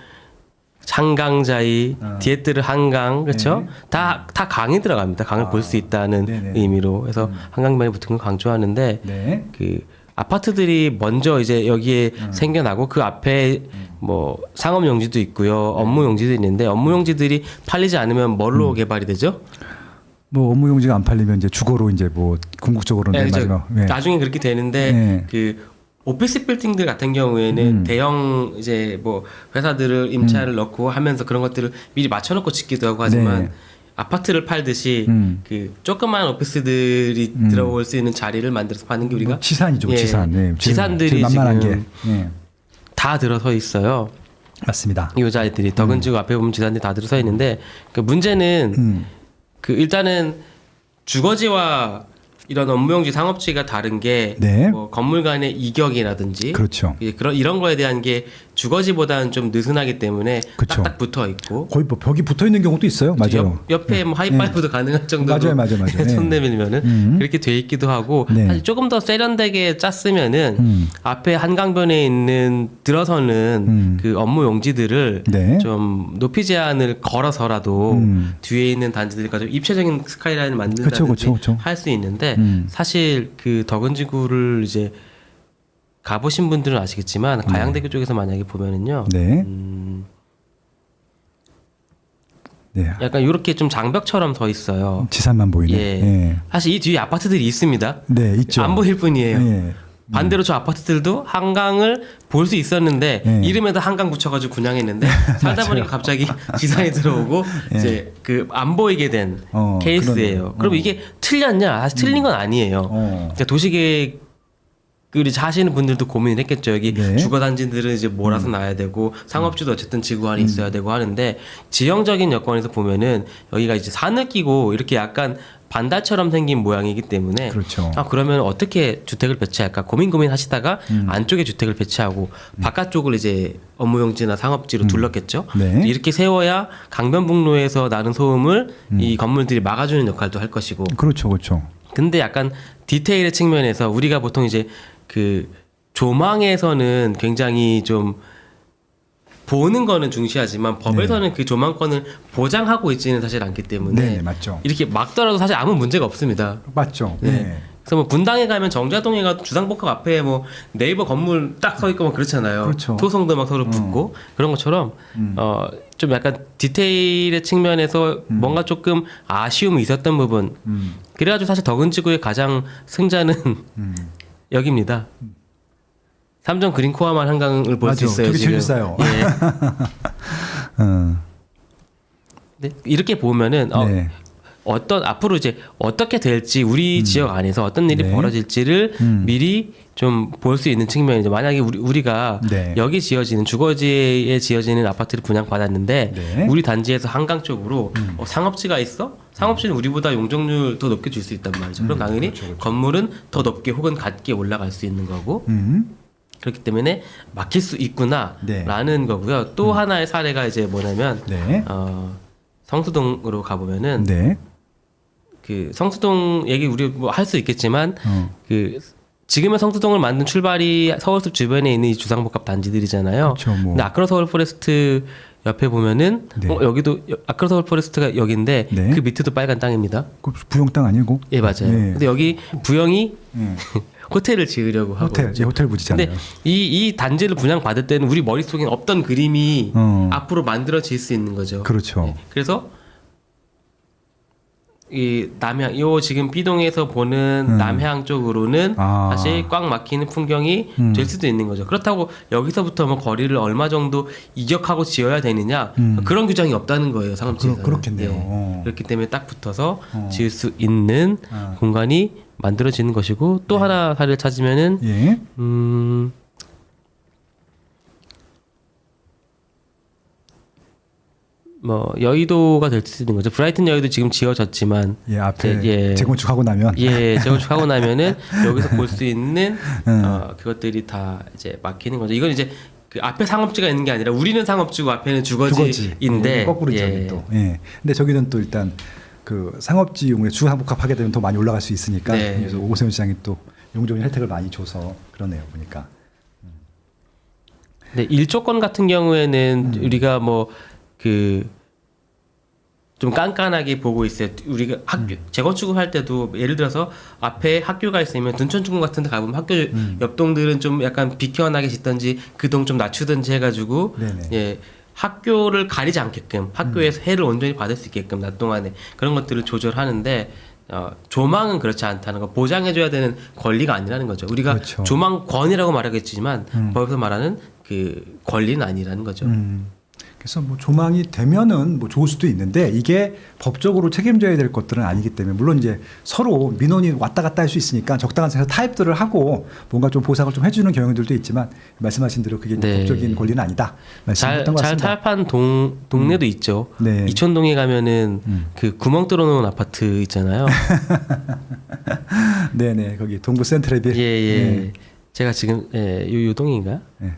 한강자이, 디에트르 한강, 그렇죠? 네. 다 강이 들어갑니다. 강을 볼 수 있다는 네네. 의미로. 그래서 한강변에 붙은 걸 강조하는데 네. 그 아파트들이 먼저 이제 여기에 생겨나고 그 앞에 뭐 상업 용지도 있고요, 업무 용지도 있는데 업무 용지들이 팔리지 않으면 뭘로 개발이 되죠? 뭐 업무 용지가 안 팔리면 이제 주거로 이제 뭐 궁극적으로는 네, 마지막. 네. 나중에 그렇게 되는데 네. 그 오피스 빌딩들 같은 경우에는 대형 이제 뭐 회사들을 임차를 넣고 하면서 그런 것들을 미리 맞춰놓고 짓기도 하고 하지만 네. 아파트를 팔듯이 그 조그만 오피스들이 들어올 수 있는 자리를 만들어서 파는 게 우리가 지산이죠. 예, 지산. 네. 제일 지산들이 만만한 지금 게. 네. 다 들어서 있어요. 맞습니다. 이 자리들이 덕은지구 앞에 보면 지산들이 다 들어서 있는데 그 문제는 그 일단은 주거지와 이런 업무용지 상업지가 다른 게 네. 뭐 건물 간의 이격이라든지 그렇죠. 이제 그런 이런 거에 대한 게 주거지보다는 좀 느슨하기 때문에 그쵸. 딱딱 붙어 있고 거의 뭐 벽이 붙어 있는 경우도 있어요. 맞아요. 옆에 뭐 하이파이브도 가능한 정도로 맞아요. 손 내밀면은 그렇게 돼 있기도 하고 네. 사실 조금 더 세련되게 짰으면은 앞에 한강변에 있는 들어서는 그 업무 용지들을 네. 좀 높이 제한을 걸어서라도 뒤에 있는 단지들과 좀 입체적인 스카이라인을 만든다든지 그쵸. 할 수 있는데 사실 그 덕은지구를 이제 가보신 분들은 아시겠지만 가양대교 쪽에서 만약에 보면은요. 네. 네. 약간 이렇게 좀 장벽처럼 서 있어요. 지산만 보이네. 예. 예. 사실 이 뒤에 아파트들이 있습니다. 네, 있죠. 안 보일 뿐이에요. 예. 반대로 저 아파트들도 한강을 볼 수 있었는데 예. 이름에도 한강 붙여가지고 분양했는데 살다 보니까 갑자기 지산이 들어오고 예. 이제 그 안 보이게 된 케이스예요. 그러네요. 그럼 이게 틀렸냐? 사실 틀린 건 아니에요. 그러니까 도시계획 우리 하시는 분들도 고민을 했겠죠. 여기 네. 주거단지들은 이제 몰아서 놔야 되고 상업지도 어쨌든 지구 안에 있어야 되고 하는데 지형적인 여건에서 보면은 여기가 이제 산을 끼고 이렇게 약간 반달처럼 생긴 모양이기 때문에 그렇죠. 그러면 어떻게 주택을 배치할까 고민하시다가 안쪽에 주택을 배치하고 바깥쪽을 이제 업무용지나 상업지로 둘렀겠죠. 네. 이렇게 세워야 강변북로에서 나는 소음을 이 건물들이 막아주는 역할도 할 것이고 그렇죠. 근데 약간 디테일의 측면에서 우리가 보통 이제 그 조망에서는 굉장히 좀 보는 거는 중시하지만 법에서는 그 조망권을 보장하고 있지는 사실 않기 때문에 네, 맞죠. 이렇게 막더라도 사실 아무 문제가 없습니다. 맞죠. 네. 네. 그래서 뭐 분당에 가면 정자동에 가도 주상복합 앞에 뭐 네이버 건물 딱 서 있고 막 그렇잖아요. 그렇죠. 토성도 막 서로 붙고 그런 것처럼 좀 약간 디테일의 측면에서 뭔가 조금 아쉬움이 있었던 부분. 그래가지고 사실 덕은지구의 가장 승자는 여기입니다. 삼정 그린코어만 한강을 볼 수 맞아. 있어요. 되게 지금. 재밌어요. 예. 어. 네, 이렇게 보면은 네. 어떤 앞으로 이제 어떻게 될지 우리 지역 안에서 어떤 일이 네. 벌어질지를 미리 좀 볼 수 있는 측면이죠. 만약에 우리가 네. 여기 지어지는 주거지에 지어지는 아파트를 분양받았는데 네. 우리 단지에서 한강 쪽으로 상업지가 있어? 상업지는 우리보다 용적률 더 높게 줄 수 있단 말이죠. 그럼 당연히 건물은 더 높게 혹은 같게 올라갈 수 있는 거고 그렇기 때문에 막힐 수 있구나라는 거고요. 또 하나의 사례가 이제 뭐냐면 네. 성수동으로 가보면은 네. 그 성수동 얘기 우리 뭐 할 수 있겠지만 그 지금의 성수동을 만든 출발이 서울숲 주변에 있는 이 주상복합 단지들이잖아요. 그렇죠, 뭐. 근데 아크로 서울 포레스트 옆에 보면은 네. 여기도 아크로 서울 포레스트가 여기인데 네. 그 밑에도 빨간 땅입니다. 그 부영 땅 아니고? 예 맞아요. 네. 근데 여기 부영이 네. 호텔을 지으려고 하고 호텔, 있죠. 예, 호텔 부지잖아요. 근데 이 단지를 분양 받을 때는 우리 머릿속에 없던 그림이 앞으로 만들어질 수 있는 거죠. 그렇죠. 네. 그래서 이 남향 요 지금 B동에서 보는 남향 쪽으로는 사실 꽉 막히는 풍경이 될 수도 있는 거죠. 그렇다고 여기서부터 뭐 거리를 얼마 정도 이격하고 지어야 되느냐 그런 규정이 없다는 거예요. 상업지에서는. 그렇겠네요. 예. 그렇기 때문에 딱 붙어서 지을 수 있는 공간이 만들어지는 것이고 또 하나 사례를 찾으면은 예. 뭐 여의도가 될 수 있는 거죠. 브라이튼 여의도 지금 지어졌지만 예, 앞에 예. 재건축하고 나면 재건축하고 나면은 여기서 볼 수 있는 그것들이 다 이제 막히는 거죠. 이건 이제 그 앞에 상업지가 있는 게 아니라 우리는 상업지고 앞에는 주거지인데 예, 거꾸로 예. 또. 예. 근데 저기는 또 일단 그 상업지용에 주상복합하게 되면 더 많이 올라갈 수 있으니까 네. 그래서 오세훈 시장이 또 용적인 혜택을 많이 줘서 그러네요 보니까. 네, 일조권 같은 경우에는 우리가 뭐 그 좀 깐깐하게 보고 있어요. 우리가 학교 재건축을 할 때도 예를 들어서 앞에 학교가 있으면 둔천중공 같은 데 가보면 학교 옆동들은 좀 약간 비켜나게 짓든지 그 동 좀 낮추든지 해가지고 네네. 예 학교를 가리지 않게끔 학교에서 해를 온전히 받을 수 있게끔 낮 동안에 그런 것들을 조절하는데 조망은 그렇지 않다는 거 보장해줘야 되는 권리가 아니라는 거죠. 우리가 그렇죠. 조망권이라고 말하겠지만 법에서 말하는 그 권리는 아니라는 거죠. 그래서 뭐 조망이 되면은 뭐 좋을 수도 있는데 이게 법적으로 책임져야 될 것들은 아니기 때문에 물론 이제 서로 민원이 왔다 갔다 할 수 있으니까 적당한 선에서 타협들을 하고 뭔가 좀 보상을 좀 해주는 경우들도 있지만 말씀하신 대로 그게 네. 법적인 권리는 아니다. 말씀하셨던 것 잘 같습니다. 타협한 동네도 있죠. 네. 이촌동에 가면은 그 구멍 뚫어놓은 아파트 있잖아요. 네네 거기 동부 센트럴빌. 예. 네. 제가 지금 요 동인가? 네.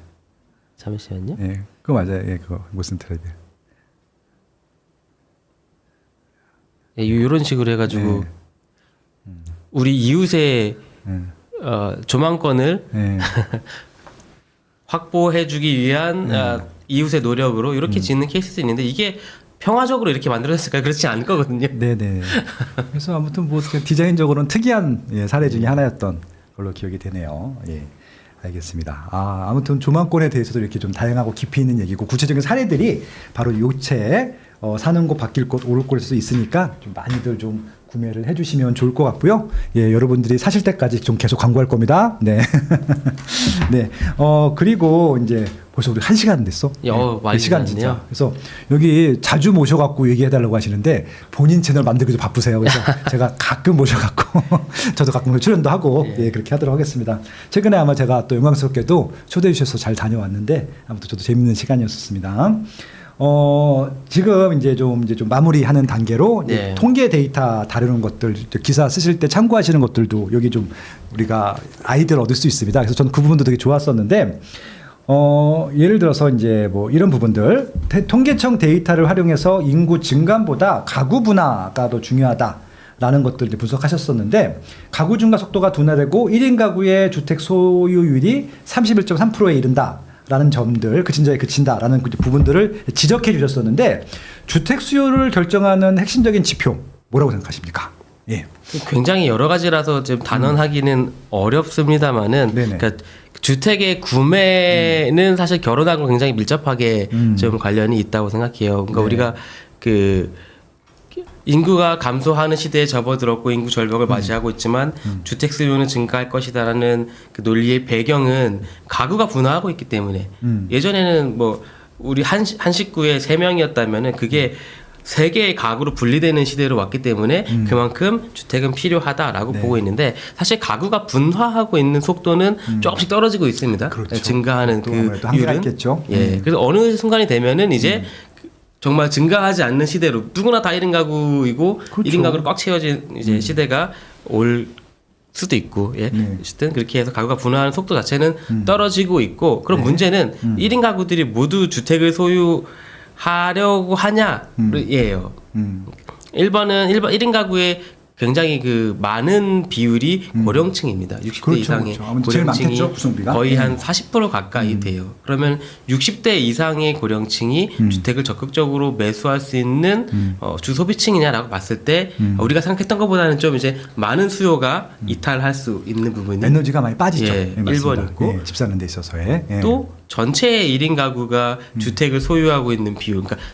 잠시만요. 예, 그거 맞아요. 예, 그거 무슨 트레이드. 이런 식으로 해가지고 우리 이웃의 조망권을 예. 확보해주기 위한 이웃의 노력으로 이렇게 짓는 케이스도 있는데 이게 평화적으로 이렇게 만들어졌을까요? 그렇지 않을 거거든요. 네네. 그래서 아무튼 뭐 디자인적으로는 특이한 사례 중에 하나였던 걸로 기억이 되네요. 예. 알겠습니다. 아무튼 조망권에 대해서도 이렇게 좀 다양하고 깊이 있는 얘기고 구체적인 사례들이 바로 요책 사는 곳, 바뀔 곳, 오를 곳에서 있으니까 좀 많이들 좀 구매를 해주시면 좋을 것 같고요. 예, 여러분들이 사실 때까지 좀 계속 광고할 겁니다. 네. 네. 그리고 이제 벌써 우리 1시간 됐어. 많이 시간 지났네요. 진짜. 그래서 여기 자주 모셔갖고 얘기해달라고 하시는데 본인 채널 만들기 좀 바쁘세요. 그래서 제가 가끔 모셔갖고 저도 가끔 출연도 하고 예, 그렇게 하도록 하겠습니다. 최근에 아마 제가 또 영광스럽게도 초대해 주셔서 잘 다녀왔는데 아무튼 저도 재밌는 시간이었습니다. 지금 이제 좀 마무리하는 단계로 이제 네. 통계 데이터 다루는 것들 기사 쓰실 때 참고하시는 것들도 여기 좀 우리가 아이디어를 얻을 수 있습니다. 그래서 저는 그 부분도 되게 좋았었는데 예를 들어서 이제 뭐 이런 부분들 통계청 데이터를 활용해서 인구 증감보다 가구 분화가 더 중요하다라는 것들 이제 분석하셨었는데 가구 증가 속도가 둔화되고 1인 가구의 주택 소유율이 31.3%에 이른다. 라는 점들 그친자에 그친다라는 부분들을 지적해 주셨었는데 주택 수요를 결정하는 핵심적인 지표 뭐라고 생각하십니까? 예. 굉장히 여러 가지라서 좀 단언하기는 어렵습니다만은 네네. 그러니까 주택의 구매는 사실 결혼하고 굉장히 밀접하게 좀 관련이 있다고 생각해요. 그러니까 네. 우리가 그 인구가 감소하는 시대에 접어들었고 인구 절벽을 맞이하고 있지만 주택 수요는 증가할 것이다라는 그 논리의 배경은 가구가 분화하고 있기 때문에 예전에는 뭐 우리 한 식구에 3명이었다면은 그게 3개의 가구로 분리되는 시대로 왔기 때문에 그만큼 주택은 필요하다라고 네. 보고 있는데 사실 가구가 분화하고 있는 속도는 조금씩 떨어지고 있습니다. 그렇죠. 증가하는 또 그 아무래도 한계가 율은. 있겠죠. 예. 그래서 어느 순간이 되면은 이제 정말 증가하지 않는 시대로 누구나 다 1인 가구이고 그렇죠. 1인 가구로 꽉 채워진 이제 시대가 올 수도 있고 예. 네. 어쨌든 그렇게 해서 가구가 분화하는 속도 자체는 떨어지고 있고 그럼 문제는 1인 가구들이 모두 주택을 소유하려고 하냐예요. 1인 가구의 굉장히 그 많은 비율이 고령층입니다. 60대 그렇죠, 이상의 그렇죠. 아무래도 제일 고령층이 많겠죠, 구성비가. 거의 한 40% 가까이 돼요. 그러면 60대 이상의 고령층이 주택을 적극적으로 매수할 수 있는 주소비층이냐라고 봤을 때 우리가 생각했던 것보다는 좀 이제 많은 수요가 이탈할 수 있는 부분이 에너지가 많이 빠지죠. 예, 맞습니다. 1번 있고 예, 집 사는 데 있어서의 또 전체 1인 가구가 주택을 소유하고 있는 비율, 그러니까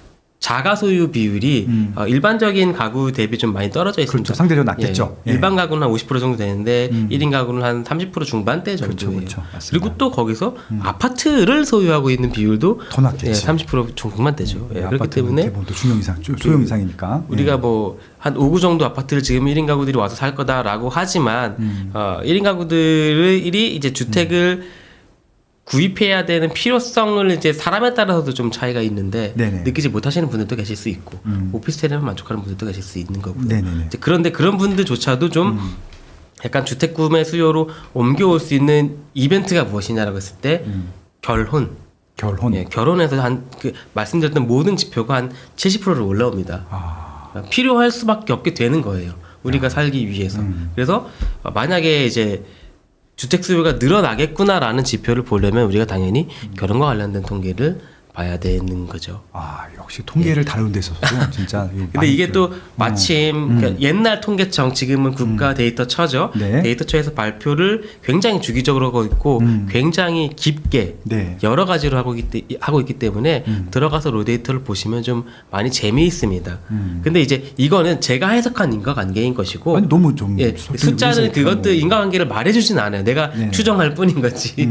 자가 소유 비율이 일반적인 가구 대비 좀 많이 떨어져 있습니다. 그렇죠. 상대적으로 낮겠죠. 예, 예. 일반 가구는 한 50% 정도 되는데 1인 가구는 한 30% 중반대 정도예요. 그렇죠. 맞습니다. 그리고 또 거기서 아파트를 소유하고 있는 비율도 더 낮겠지. 예, 30% 중반대죠. 예, 그렇기 아파트는 때문에 기본 또 중용 이상, 소형 이상이니까. 우리가 뭐 한 5구 정도 아파트를 지금 1인 가구들이 와서 살 거다라고 하지만 1인 가구들이 이제 주택을 구입해야 되는 필요성을 이제 사람에 따라서도 좀 차이가 있는데 네네. 느끼지 못하시는 분들도 계실 수 있고 오피스텔에만 만족하는 분들도 계실 수 있는 거고요. 네네네. 이제 그런데 그런 분들조차도 좀 약간 주택 구매 수요로 옮겨올 수 있는 이벤트가 무엇이냐라고 했을 때 결혼. 결혼. 예, 결혼에서 한 그 말씀드렸던 모든 지표가 한 70%로 올라옵니다. 필요할 수밖에 없게 되는 거예요. 우리가 살기 위해서. 그래서 만약에 이제 주택 수요가 늘어나겠구나라는 지표를 보려면 우리가 당연히 결혼과 관련된 통계를 봐야 되는 거죠. 역시 통계를 다루는 데 있어서도 진짜. 근데 이게 또 마침 그러니까 옛날 통계청 지금은 국가 데이터처죠. 네. 데이터처에서 발표를 굉장히 주기적으로 하고 있고 굉장히 깊게 네. 여러 가지로 하고 있기 때문에 들어가서 로 데이터를 보시면 좀 많이 재미있습니다. 근데 이제 이거는 제가 해석한 인과관계인 것이고 아니, 너무 좀 예, 숫자는 그것도 인과관계를 말해주진 않아요. 내가 네. 추정할 뿐인 거지.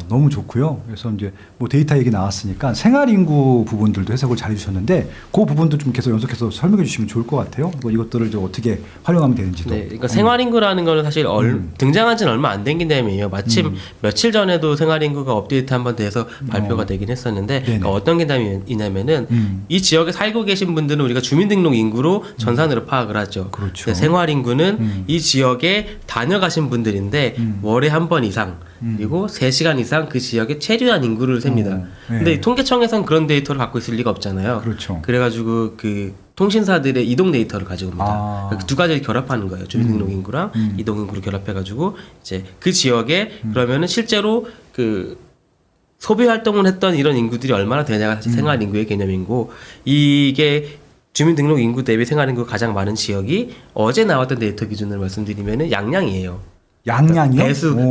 너무 좋고요. 그래서 이제 뭐 데이터 얘기 나왔으니까 생활 인구 부분들도 해석을 잘 해주셨는데 그 부분도 좀 계속 연속해서 설명해 주시면 좋을 것 같아요. 뭐 이것들을 좀 어떻게 활용하면 되는지도. 네, 그러니까 생활인구라는 거는 사실 등장한 지는 얼마 안 된 개념이에요. 마침 며칠 전에도 생활인구가 업데이트 한번 돼서 발표가 되긴 했었는데 그러니까 어떤 개념이냐면은 이 지역에 살고 계신 분들은 우리가 주민등록 인구로 전산으로 파악을 하죠. 그렇죠. 생활인구는 이 지역에 다녀가신 분들인데 월에 한 번 이상 그리고 3시간 이상 그 지역에 체류한 인구를 셉니다. 네. 근데 통계청에서는 그런 데이터를 갖고 있을 리가 없잖아요. 그렇죠. 그래가지고 그 통신사들의 이동 데이터를 가지고 옵니다. 그러니까 두 가지를 결합하는 거예요. 주민등록 인구랑 이동 인구를 결합해가지고 이제 그 지역에 그러면은 실제로 그 소비 활동을 했던 이런 인구들이 얼마나 되냐가 사실 생활 인구의 개념이고 이게 주민등록 인구 대비 생활 인구가 가장 많은 지역이 어제 나왔던 데이터 기준으로 말씀드리면은 양양이에요. 양양이요?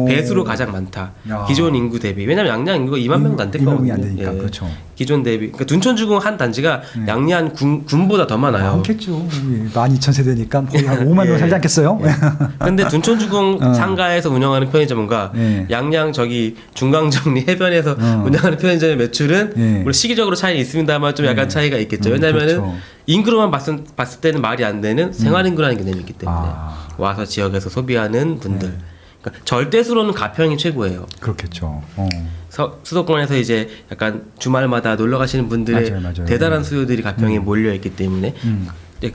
배수로 가장 많다. 야. 기존 인구 대비. 왜냐면 양양 인구가 2만 명도 안 될 2만 거거든요. 명이 안 되니까. 그렇죠. 기존 대비. 그러니까 둔촌주공 한 단지가 양양 군보다 더 많아요. 많겠죠. 12,000세대니까 거의 한 5만 명 살지 않겠어요? 근데 둔촌주공 상가에서 운영하는 편의점과 양양 저기 중강정리 해변에서 운영하는 편의점의 매출은 물론 시기적으로 차이는 있습니다만 좀 약간 차이가 있겠죠. 왜냐면은 그렇죠. 인구로만 봤을 때는 말이 안 되는 생활인구라는 개념이 있기 때문에 와서 지역에서 소비하는 분들. 그러니까 절대수로는 가평이 최고예요. 그렇겠죠. 수도권에서 이제 약간 주말마다 놀러 가시는 분들의 맞아요. 대단한 수요들이 가평에 몰려 있기 때문에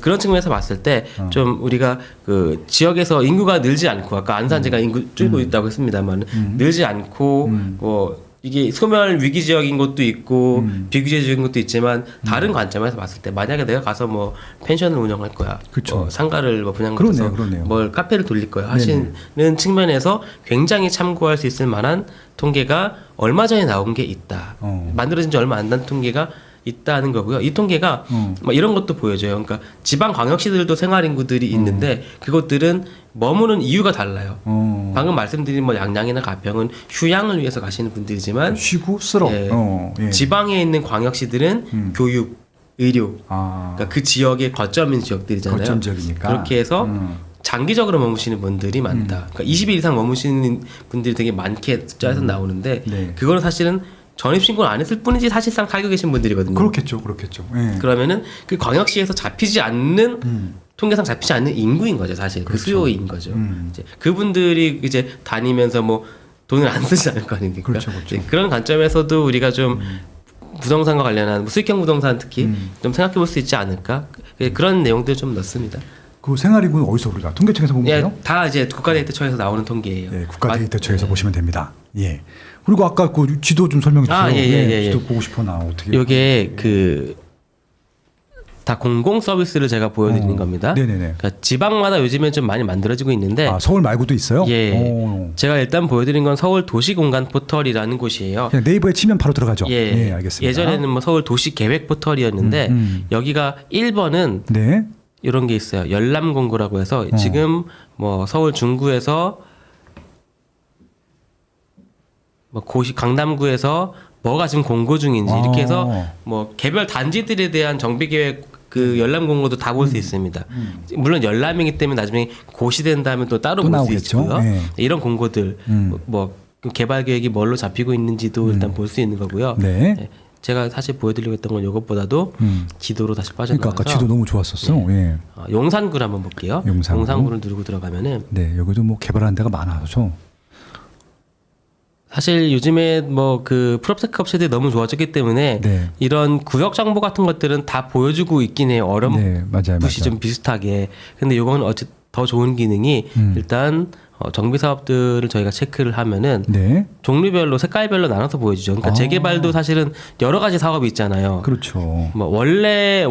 그런 측면에서 봤을 때 좀 우리가 그 지역에서 인구가 늘지 않고 아까 안산 제가 인구 줄고 있다고 했습니다만 늘지 않고 뭐 이게 소멸 위기 지역인 것도 있고 비규제 지역인 것도 있지만 다른 관점에서 봤을 때 만약에 내가 가서 뭐 펜션을 운영할 거야, 그쵸. 뭐 상가를 뭐 분양해서 뭘 카페를 돌릴 거야 하시는 측면에서 굉장히 참고할 수 있을 만한 통계가 얼마 전에 나온 게 있다. 만들어진 지 얼마 안 된 통계가 있다는 거고요. 이 통계가 뭐 이런 것도 보여줘요. 그러니까 지방 광역시들도 생활 인구들이 있는데 그것들은 머무는 이유가 달라요. 방금 말씀드린 뭐 양양이나 가평은 휴양을 위해서 가시는 분들이지만 쉬고 쓰러. 지방에 있는 광역시들은 교육, 의료, 그러니까 그 지역의 거점인 지역들이잖아요. 거점 지역이니까. 그렇게 해서 장기적으로 머무시는 분들이 많다. 그러니까 20일 이상 머무시는 분들이 되게 많게 숫자에서 나오는데 그거는 사실은 전입신고를 안 했을 뿐이지 사실상 살고 계신 분들이거든요. 그렇겠죠. 그러면은 그 광역시에서 잡히지 않는 통계상 잡히지 않는 인구인 거죠, 사실. 그 수요인 거죠. 이제 그분들이 이제 다니면서 뭐 돈을 안 쓰지 않을 거 아닙니까? 그렇죠. 그런 관점에서도 우리가 좀 부동산과 관련한 뭐 수익형 부동산 특히 좀 생각해 볼 수 있지 않을까? 그런 내용들 좀 넣습니다. 그 생활인구는 어디서 우리가 통계청에서 보면 돼요? 다 이제 국가데이터처에서 나오는 통계예요. 네, 국가데이터처에서 보시면 됩니다. 예. 그리고 아까 그 지도 좀 설명해 주세요. 지도 보고 싶어 나 어떻게? 이게 그 다 공공 서비스를 제가 보여드리는 겁니다. 네네네. 그러니까 지방마다 요즘엔 좀 많이 만들어지고 있는데 서울 말고도 있어요? 예. 제가 일단 보여드린 건 서울 도시공간 포털이라는 곳이에요. 그냥 네이버에 치면 바로 들어가죠. 예, 알겠습니다. 예전에는 뭐 서울 도시계획 포털이었는데 여기가 1번은 네. 이런 게 있어요. 열람공고라고 해서 지금 뭐 서울 중구에서 뭐 강남구에서 뭐가 지금 공고 중인지 이렇게 해서 뭐 개별 단지들에 대한 정비 계획 그 열람 공고도 다 볼 수 있습니다. 물론 열람이기 때문에 나중에 고시된 다음에 또 따로 볼 수 있고요. 이런 공고들 뭐 개발 계획이 뭘로 잡히고 있는지도 일단 볼 수 있는 거고요. 네. 제가 사실 보여드리고 했던 건 이것보다도 지도로 다시 빠져나가서 그러니까 아까 지도 너무 좋았었어. 예. 용산구를 한번 볼게요. 용산구를 누르고 들어가면은 네, 여기도 뭐 개발하는 데가 많아서 사실 요즘에 뭐 그 프롭테크 업체들이 너무 좋아졌기 때문에 네. 이런 구역 정보 같은 것들은 다 보여주고 있긴 해요. 네, 맞아요, 어렴풋이 좀 비슷하게. 근데 요건 어째 더 좋은 기능이 일단 정비 사업들을 저희가 체크를 하면은 네. 종류별로 색깔별로 나눠서 보여주죠. 그러니까 재개발도 사실은 여러 가지 사업이 있잖아요. 그렇죠. 뭐 원래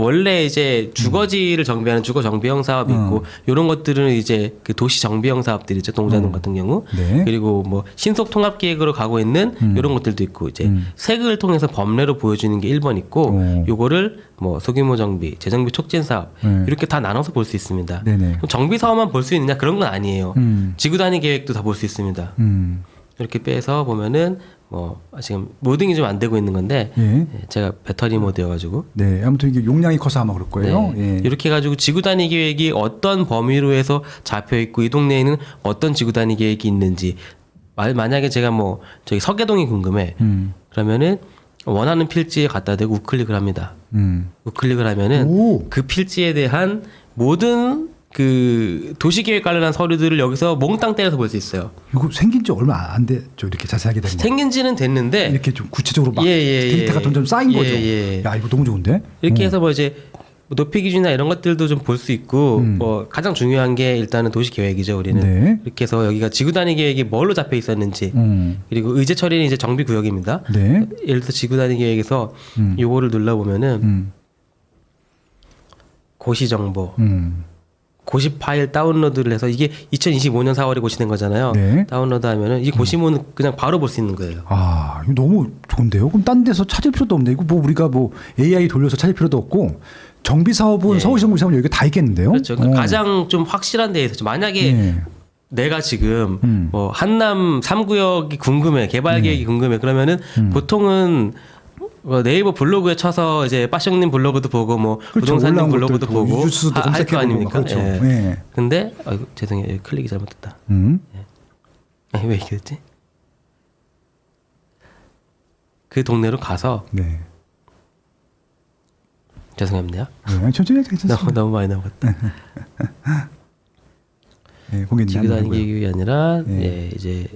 이제 주거지를 정비하는 주거 정비형 사업이 있고 이런 것들은 이제 그 도시 정비형 사업들이죠. 동자동 같은 경우. 네. 그리고 뭐 신속 통합 계획으로 가고 있는 이런 것들도 있고 이제 색을 통해서 범례로 보여주는 게 1번 있고 요거를 뭐 소규모 정비, 재정비 촉진 사업 이렇게 다 나눠서 볼 수 있습니다. 네네. 그럼 정비 사업만 볼 수 있느냐 그런 건 아니에요. 지구 단위 계획도 다 볼 수 있습니다. 이렇게 빼서 보면은 뭐 지금 모딩이 좀 안 되고 있는 건데 예. 제가 배터리 모드여가지고 네. 아무튼 이게 용량이 커서 아마 그럴 거예요. 네. 예. 이렇게 해가지고 지구 단위 계획이 어떤 범위로 해서 잡혀 있고 이 동네에는 어떤 지구 단위 계획이 있는지 만약에 제가 뭐 저기 서계동이 궁금해 그러면은 원하는 필지에 갖다 대고 우클릭을 합니다. 우클릭을 하면은 오. 그 필지에 대한 모든 그 도시계획 관련한 서류들을 여기서 몽땅 때려서 볼 수 있어요. 이거 생긴 지 얼마 안 됐죠. 이렇게 자세하게 된 거. 생긴 지는 됐는데 이렇게 좀 구체적으로 막 예, 데이터가 점점 쌓인 예, 거죠. 예. 야, 이거 너무 좋은데? 이렇게 해서 뭐 이제 높이 기준이나 이런 것들도 좀 볼 수 있고 뭐 가장 중요한 게 일단은 도시 계획이죠. 우리는 네. 이렇게 해서 여기가 지구 단위 계획이 뭘로 잡혀 있었는지 그리고 의제 처리는 이제 정비 구역입니다. 네. 예를 들어 지구 단위 계획에서 요거를 눌러 보면은 고시 정보 고시 파일 다운로드를 해서 이게 2025년 4월에 고시된 거잖아요. 네. 다운로드 하면은 이 고시문은 그냥 바로 볼 수 있는 거예요. 아, 이거 너무 좋은데요? 그럼 딴 데서 찾을 필요도 없네. 이거 뭐 우리가 뭐 AI 돌려서 찾을 필요도 없고 정비 사업은 서울시 정비 사업은 여기가 다 있겠는데요? 그렇죠. 그러니까 가장 좀 확실한 데에서 만약에 네. 내가 지금 뭐 한남 3구역이 궁금해, 개발 계획이 궁금해. 그러면은 보통은 뭐 네이버 블로그에 쳐서 이제 빠숑님 블로그도 보고 뭐 그렇죠. 부동산님 올라온 블로그도 것들도 보고 뉴스도 할 거 검색해보고 아닙니까? 그렇죠. 예. 네. 근데 아이고 죄송해요. 여기 클릭이 잘못됐다. 아니, 왜 이렇게 됐지? 그 동네로 가서 네. 죄송합니다. 네. 천천히 괜찮습니다. 너무 많이 넘어갔다. 네, 거기 지구 단위 계획이 아니라 예, 이제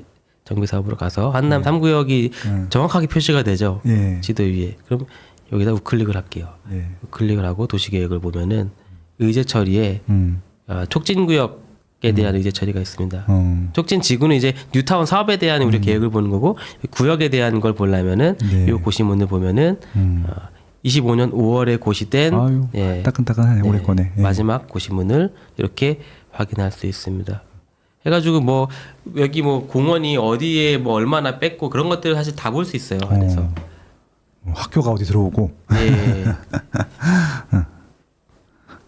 정비 사업으로 가서 한남 3구역이 정확하게 표시가 되죠. 예. 지도 위에. 그럼 여기다 우클릭을 할게요. 예. 우클릭을 하고 도시 계획을 보면은 의제 처리에 촉진 구역에 대한 의제 처리가 있습니다. 촉진 지구는 이제 뉴타운 사업에 대한 우리 계획을 보는 거고 구역에 대한 걸 보려면은 네. 이 고시문을 보면은 25년 5월에 고시된 아유, 예, 따끈따끈하네. 오래 거네. 예. 마지막 고시문을 이렇게 확인할 수 있습니다. 해가지고 뭐 여기 뭐 공원이 어디에 뭐 얼마나 뺐고 그런 것들을 사실 다 볼 수 있어요. 안에서. 학교가 어디 들어오고. 예.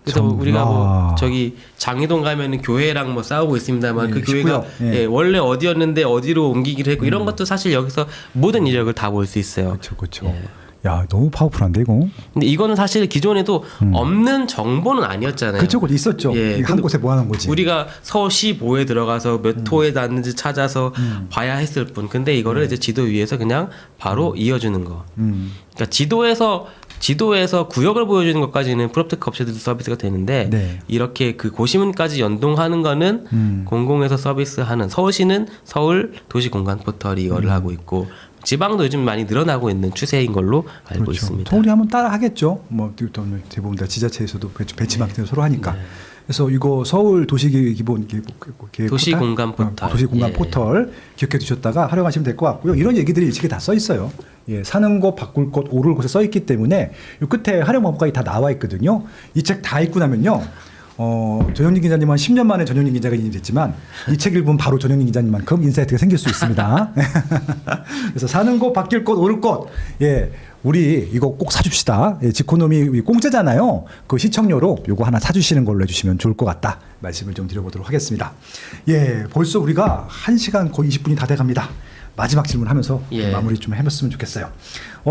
그래서 참, 우리가 뭐 와. 저기 장희동 가면은 교회랑 뭐 싸우고 있습니다만 예, 그 교회가 19역. 예. 예, 원래 어디였는데 어디로 옮기기로 했고 이런 것도 사실 여기서 모든 이력을 다 볼 수 있어요. 그렇죠, 그렇죠. 예. 야, 너무 파워풀한데 이거. 근데 이거는 사실 기존에도 없는 정보는 아니었잖아요. 그렇죠, 그렇죠. 있었죠. 예, 이게 한 근데 곳에 모아놓은 거지. 우리가 서시보에 들어가서 몇 호에 닿는지 찾아서 봐야 했을 뿐. 근데 이거를 이제 지도 위에서 그냥 바로 이어주는 거. 그러니까 지도에서 구역을 보여주는 것까지는 프롭테크 업체들도 서비스가 되는데 네. 이렇게 그 고시문까지 연동하는 거는 공공에서 서비스하는 서울시는 서울 도시공간 포털이 이거를 하고 있고 지방도 요즘 많이 늘어나고 있는 추세인 걸로 알고 그렇죠. 있습니다. 서울이 하면 따라 하겠죠. 뭐 대부분 다 지자체에서도 배치마크 서로 하니까. 그래서 이거 서울 도시 기본 계획 도시 공간 포털. 도시 공간 예. 포털 기억해 두셨다가 활용하시면 될 것 같고요. 이런 얘기들이 일찍이 다 써 있어요. 예, 사는 곳, 바꿀 곳, 오를 곳에 써 있기 때문에 이 끝에 활용 방법까지 다 나와 있거든요. 이 책 다 읽고 나면요. 전영진 기자님은 10년 만에 전영진 기자가 됐지만 이 책 읽으면 바로 전영진 기자님만큼 인사이트가 생길 수 있습니다. 그래서 사는 곳, 바뀔 곳, 오를 곳. 예. 우리 이거 꼭 사줍시다. 예, 지코노미 공짜잖아요. 그 시청료로 요거 하나 사주시는 걸로 해주시면 좋을 것 같다. 말씀을 좀 드려보도록 하겠습니다. 예, 벌써 우리가 1시간 거의 20분이 다 돼갑니다. 마지막 질문하면서 예. 마무리 좀 해봤으면 좋겠어요.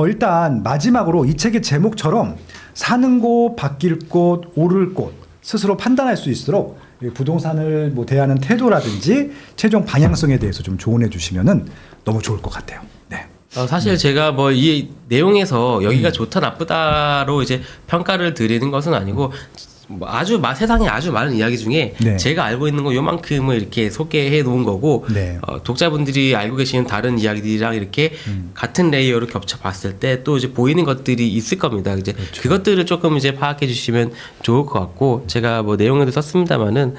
일단 마지막으로 이 책의 제목처럼 사는 곳, 바뀔 곳, 오를 곳 스스로 판단할 수 있도록 부동산을 뭐 대하는 태도라든지 최종 방향성에 대해서 좀 조언해 주시면은 너무 좋을 것 같아요. 네. 사실 제가 뭐 이 내용에서 여기가 좋다 나쁘다로 이제 평가를 드리는 것은 아니고 뭐 세상에 아주 많은 이야기 중에 네. 제가 알고 있는 거 요만큼을 이렇게 소개해 놓은 거고 네. 독자분들이 알고 계시는 다른 이야기들이랑 이렇게 같은 레이어로 겹쳐 봤을 때 또 이제 보이는 것들이 있을 겁니다. 이제 그렇죠. 그것들을 조금 이제 파악해 주시면 좋을 것 같고 제가 뭐 내용에도 썼습니다만은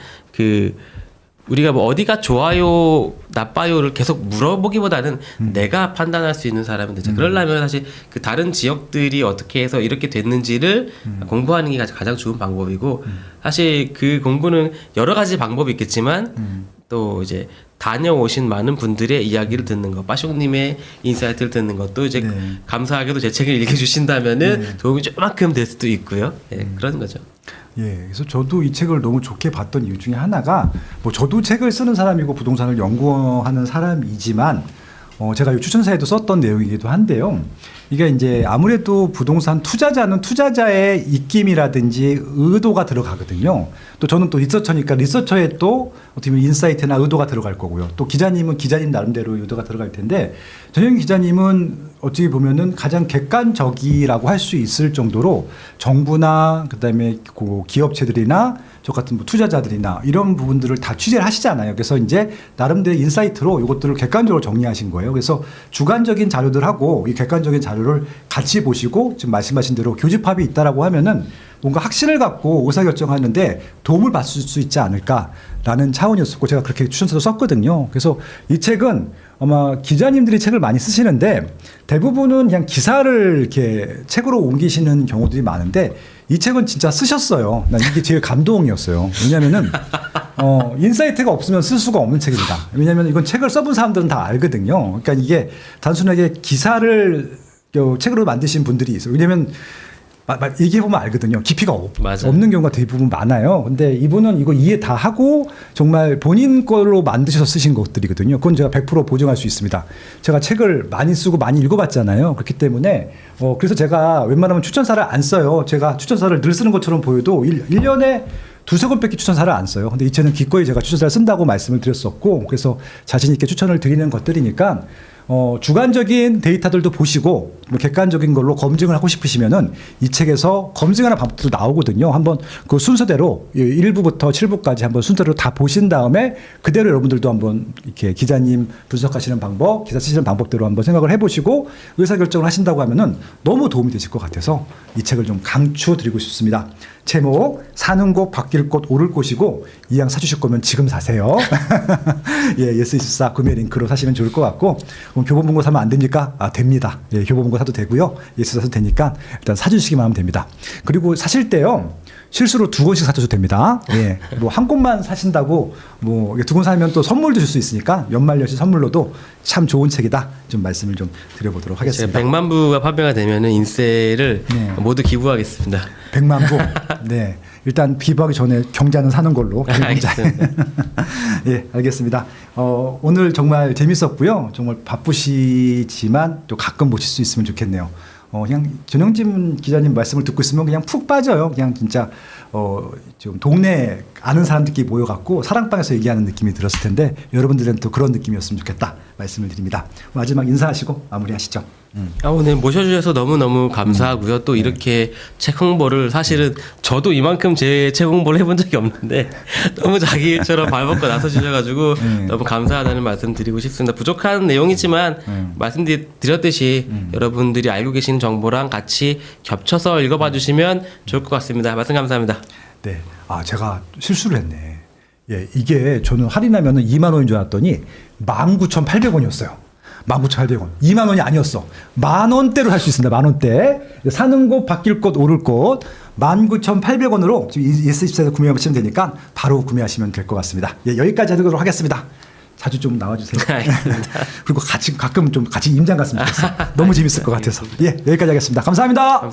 우리가 뭐 어디가 좋아요, 나빠요를 계속 물어보기보다는 내가 판단할 수 있는 사람이 되죠. 그러려면 사실 그 다른 지역들이 어떻게 해서 이렇게 됐는지를 공부하는 게 가장 좋은 방법이고 사실 그 공부는 여러 가지 방법이 있겠지만 또 이제 다녀오신 많은 분들의 이야기를 듣는 것, 빠숑님의 인사이트를 듣는 것도 이제 네. 감사하게도 제 책을 읽어주신다면은 네. 도움이 조금만큼 될 수도 있고요. 예, 그런 거죠. 예, 그래서 저도 이 책을 너무 좋게 봤던 이유 중에 하나가 뭐 저도 책을 쓰는 사람이고 부동산을 연구하는 사람이지만 제가 이 추천사에도 썼던 내용이기도 한데요. 이게 이제 아무래도 부동산 투자자는 투자자의 입김이라든지 의도가 들어가거든요. 또 저는 또 리서처니까 리서처에 또 어떻게 보면 인사이트나 의도가 들어갈 거고요. 또 기자님은 기자님 나름대로 의도가 들어갈 텐데 전영 기자님은 어떻게 보면은 가장 객관적이라고 할 수 있을 정도로 정부나 그다음에 그 기업체들이나 저 같은 뭐 투자자들이나 이런 부분들을 다 취재를 하시잖아요. 그래서 이제 나름대로 인사이트로 이것들을 객관적으로 정리하신 거예요. 그래서 주관적인 자료들하고 이 객관적인 자료를 같이 보시고 지금 말씀하신 대로 교집합이 있다라고 하면은 뭔가 확신을 갖고 의사결정하는데 도움을 받을 수 있지 않을까라는 차원이었었고 제가 그렇게 추천서도 썼거든요. 그래서 이 책은 아마 기자님들이 책을 많이 쓰시는데 대부분은 그냥 기사를 이렇게 책으로 옮기시는 경우들이 많은데 이 책은 진짜 쓰셨어요. 난 이게 제일 감동이었어요. 왜냐면은 인사이트가 없으면 쓸 수가 없는 책입니다. 왜냐면 이건 책을 써본 사람들은 다 알거든요. 그러니까 이게 단순하게 기사를 책으로 만드신 분들이 있어요. 왜냐면 얘기해보면 알거든요. 깊이가 없는 경우가 대부분 많아요. 근데 이분은 이거 이해 다 하고 정말 본인 걸로 만드셔서 쓰신 것들이거든요. 그건 제가 100% 보증할 수 있습니다. 제가 책을 많이 쓰고 많이 읽어봤잖아요. 그렇기 때문에 그래서 제가 웬만하면 추천사를 안 써요. 제가 추천사를 늘 쓰는 것처럼 보여도 1년에 두세 권밖에 추천사를 안 써요. 근데 이 책은 기꺼이 제가 추천사를 쓴다고 말씀을 드렸었고 그래서 자신 있게 추천을 드리는 것들이니까 주관적인 데이터들도 보시고 객관적인 걸로 검증을 하고 싶으시면은 이 책에서 검증하는 방법도 나오거든요. 한번 그 순서대로 1부부터 7부까지 한번 순서대로 다 보신 다음에 그대로 여러분들도 한번 이렇게 기자님 분석하시는 방법, 기사 쓰시는 방법대로 한번 생각을 해보시고 의사결정을 하신다고 하면은 너무 도움이 되실 것 같아서 이 책을 좀 강추드리고 싶습니다. 제목 사는 곳 바뀔 곳 오를 곳이고 이왕 사주실 거면 지금 사세요. 예, 예스24 구매 링크로 사시면 좋을 것 같고 그럼 교보문고 사면 안 됩니까? 됩니다. 예, 교보문고 사도 되고요. 예스 사도 되니까 일단 사주시기만 하면 됩니다. 그리고 사실 때요. 실수로 2권씩 사셔도 됩니다. 예. 뭐 한 권만 사신다고 뭐 2권 사면 또 선물도 줄 수 있으니까 연말연시 선물로도 참 좋은 책이다. 좀 말씀을 좀 드려보도록 하겠습니다. 100만 부가 판매가 되면은 인세를 모두 기부하겠습니다. 100만 부. 네. 일단 기부하기 전에 경자는 사는 걸로. 알겠습니다. 예, 알겠습니다. 오늘 정말 재밌었고요. 정말 바쁘시지만 또 가끔 보실 수 있으면 좋겠네요. 그냥 전영진 기자님 말씀을 듣고 있으면 그냥 푹 빠져요. 그냥 진짜 좀 동네 아는 사람들끼리 모여갖고 사랑방에서 얘기하는 느낌이 들었을 텐데 여러분들은 또 그런 느낌이었으면 좋겠다 말씀을 드립니다. 마지막 인사하시고 마무리하시죠. 오늘 모셔주셔서 너무너무 감사하고요. 또 이렇게 책 홍보를 사실은 저도 이만큼 제 책 홍보를 해본 적이 없는데 너무 자기 일처럼 발벗고 나서주셔가지고 너무 감사하다는 말씀 드리고 싶습니다. 부족한 내용이지만 말씀드렸듯이 여러분들이 알고 계시는 정보랑 같이 겹쳐서 읽어봐 주시면 좋을 것 같습니다. 말씀 감사합니다. 네. 제가 실수를 했네. 예, 이게 저는 할인하면은 2만 원인 줄 알았더니 19,800원이었어요. 19,800원. 2만 원이 아니었어. 만 원대로 살 수 있습니다. 만 원대. 사는 곳, 바뀔 곳, 오를 곳. 19,800원으로 지금 예스24에서 구매하시면 되니까 바로 구매하시면 될 것 같습니다. 예, 여기까지 하도록 하겠습니다. 자주 좀 나와주세요. 알겠습니다. 그리고 가끔 좀 같이 임장 갔으면 좋겠어요. 너무 재밌을 것 같아서. 예, 여기까지 하겠습니다. 감사합니다.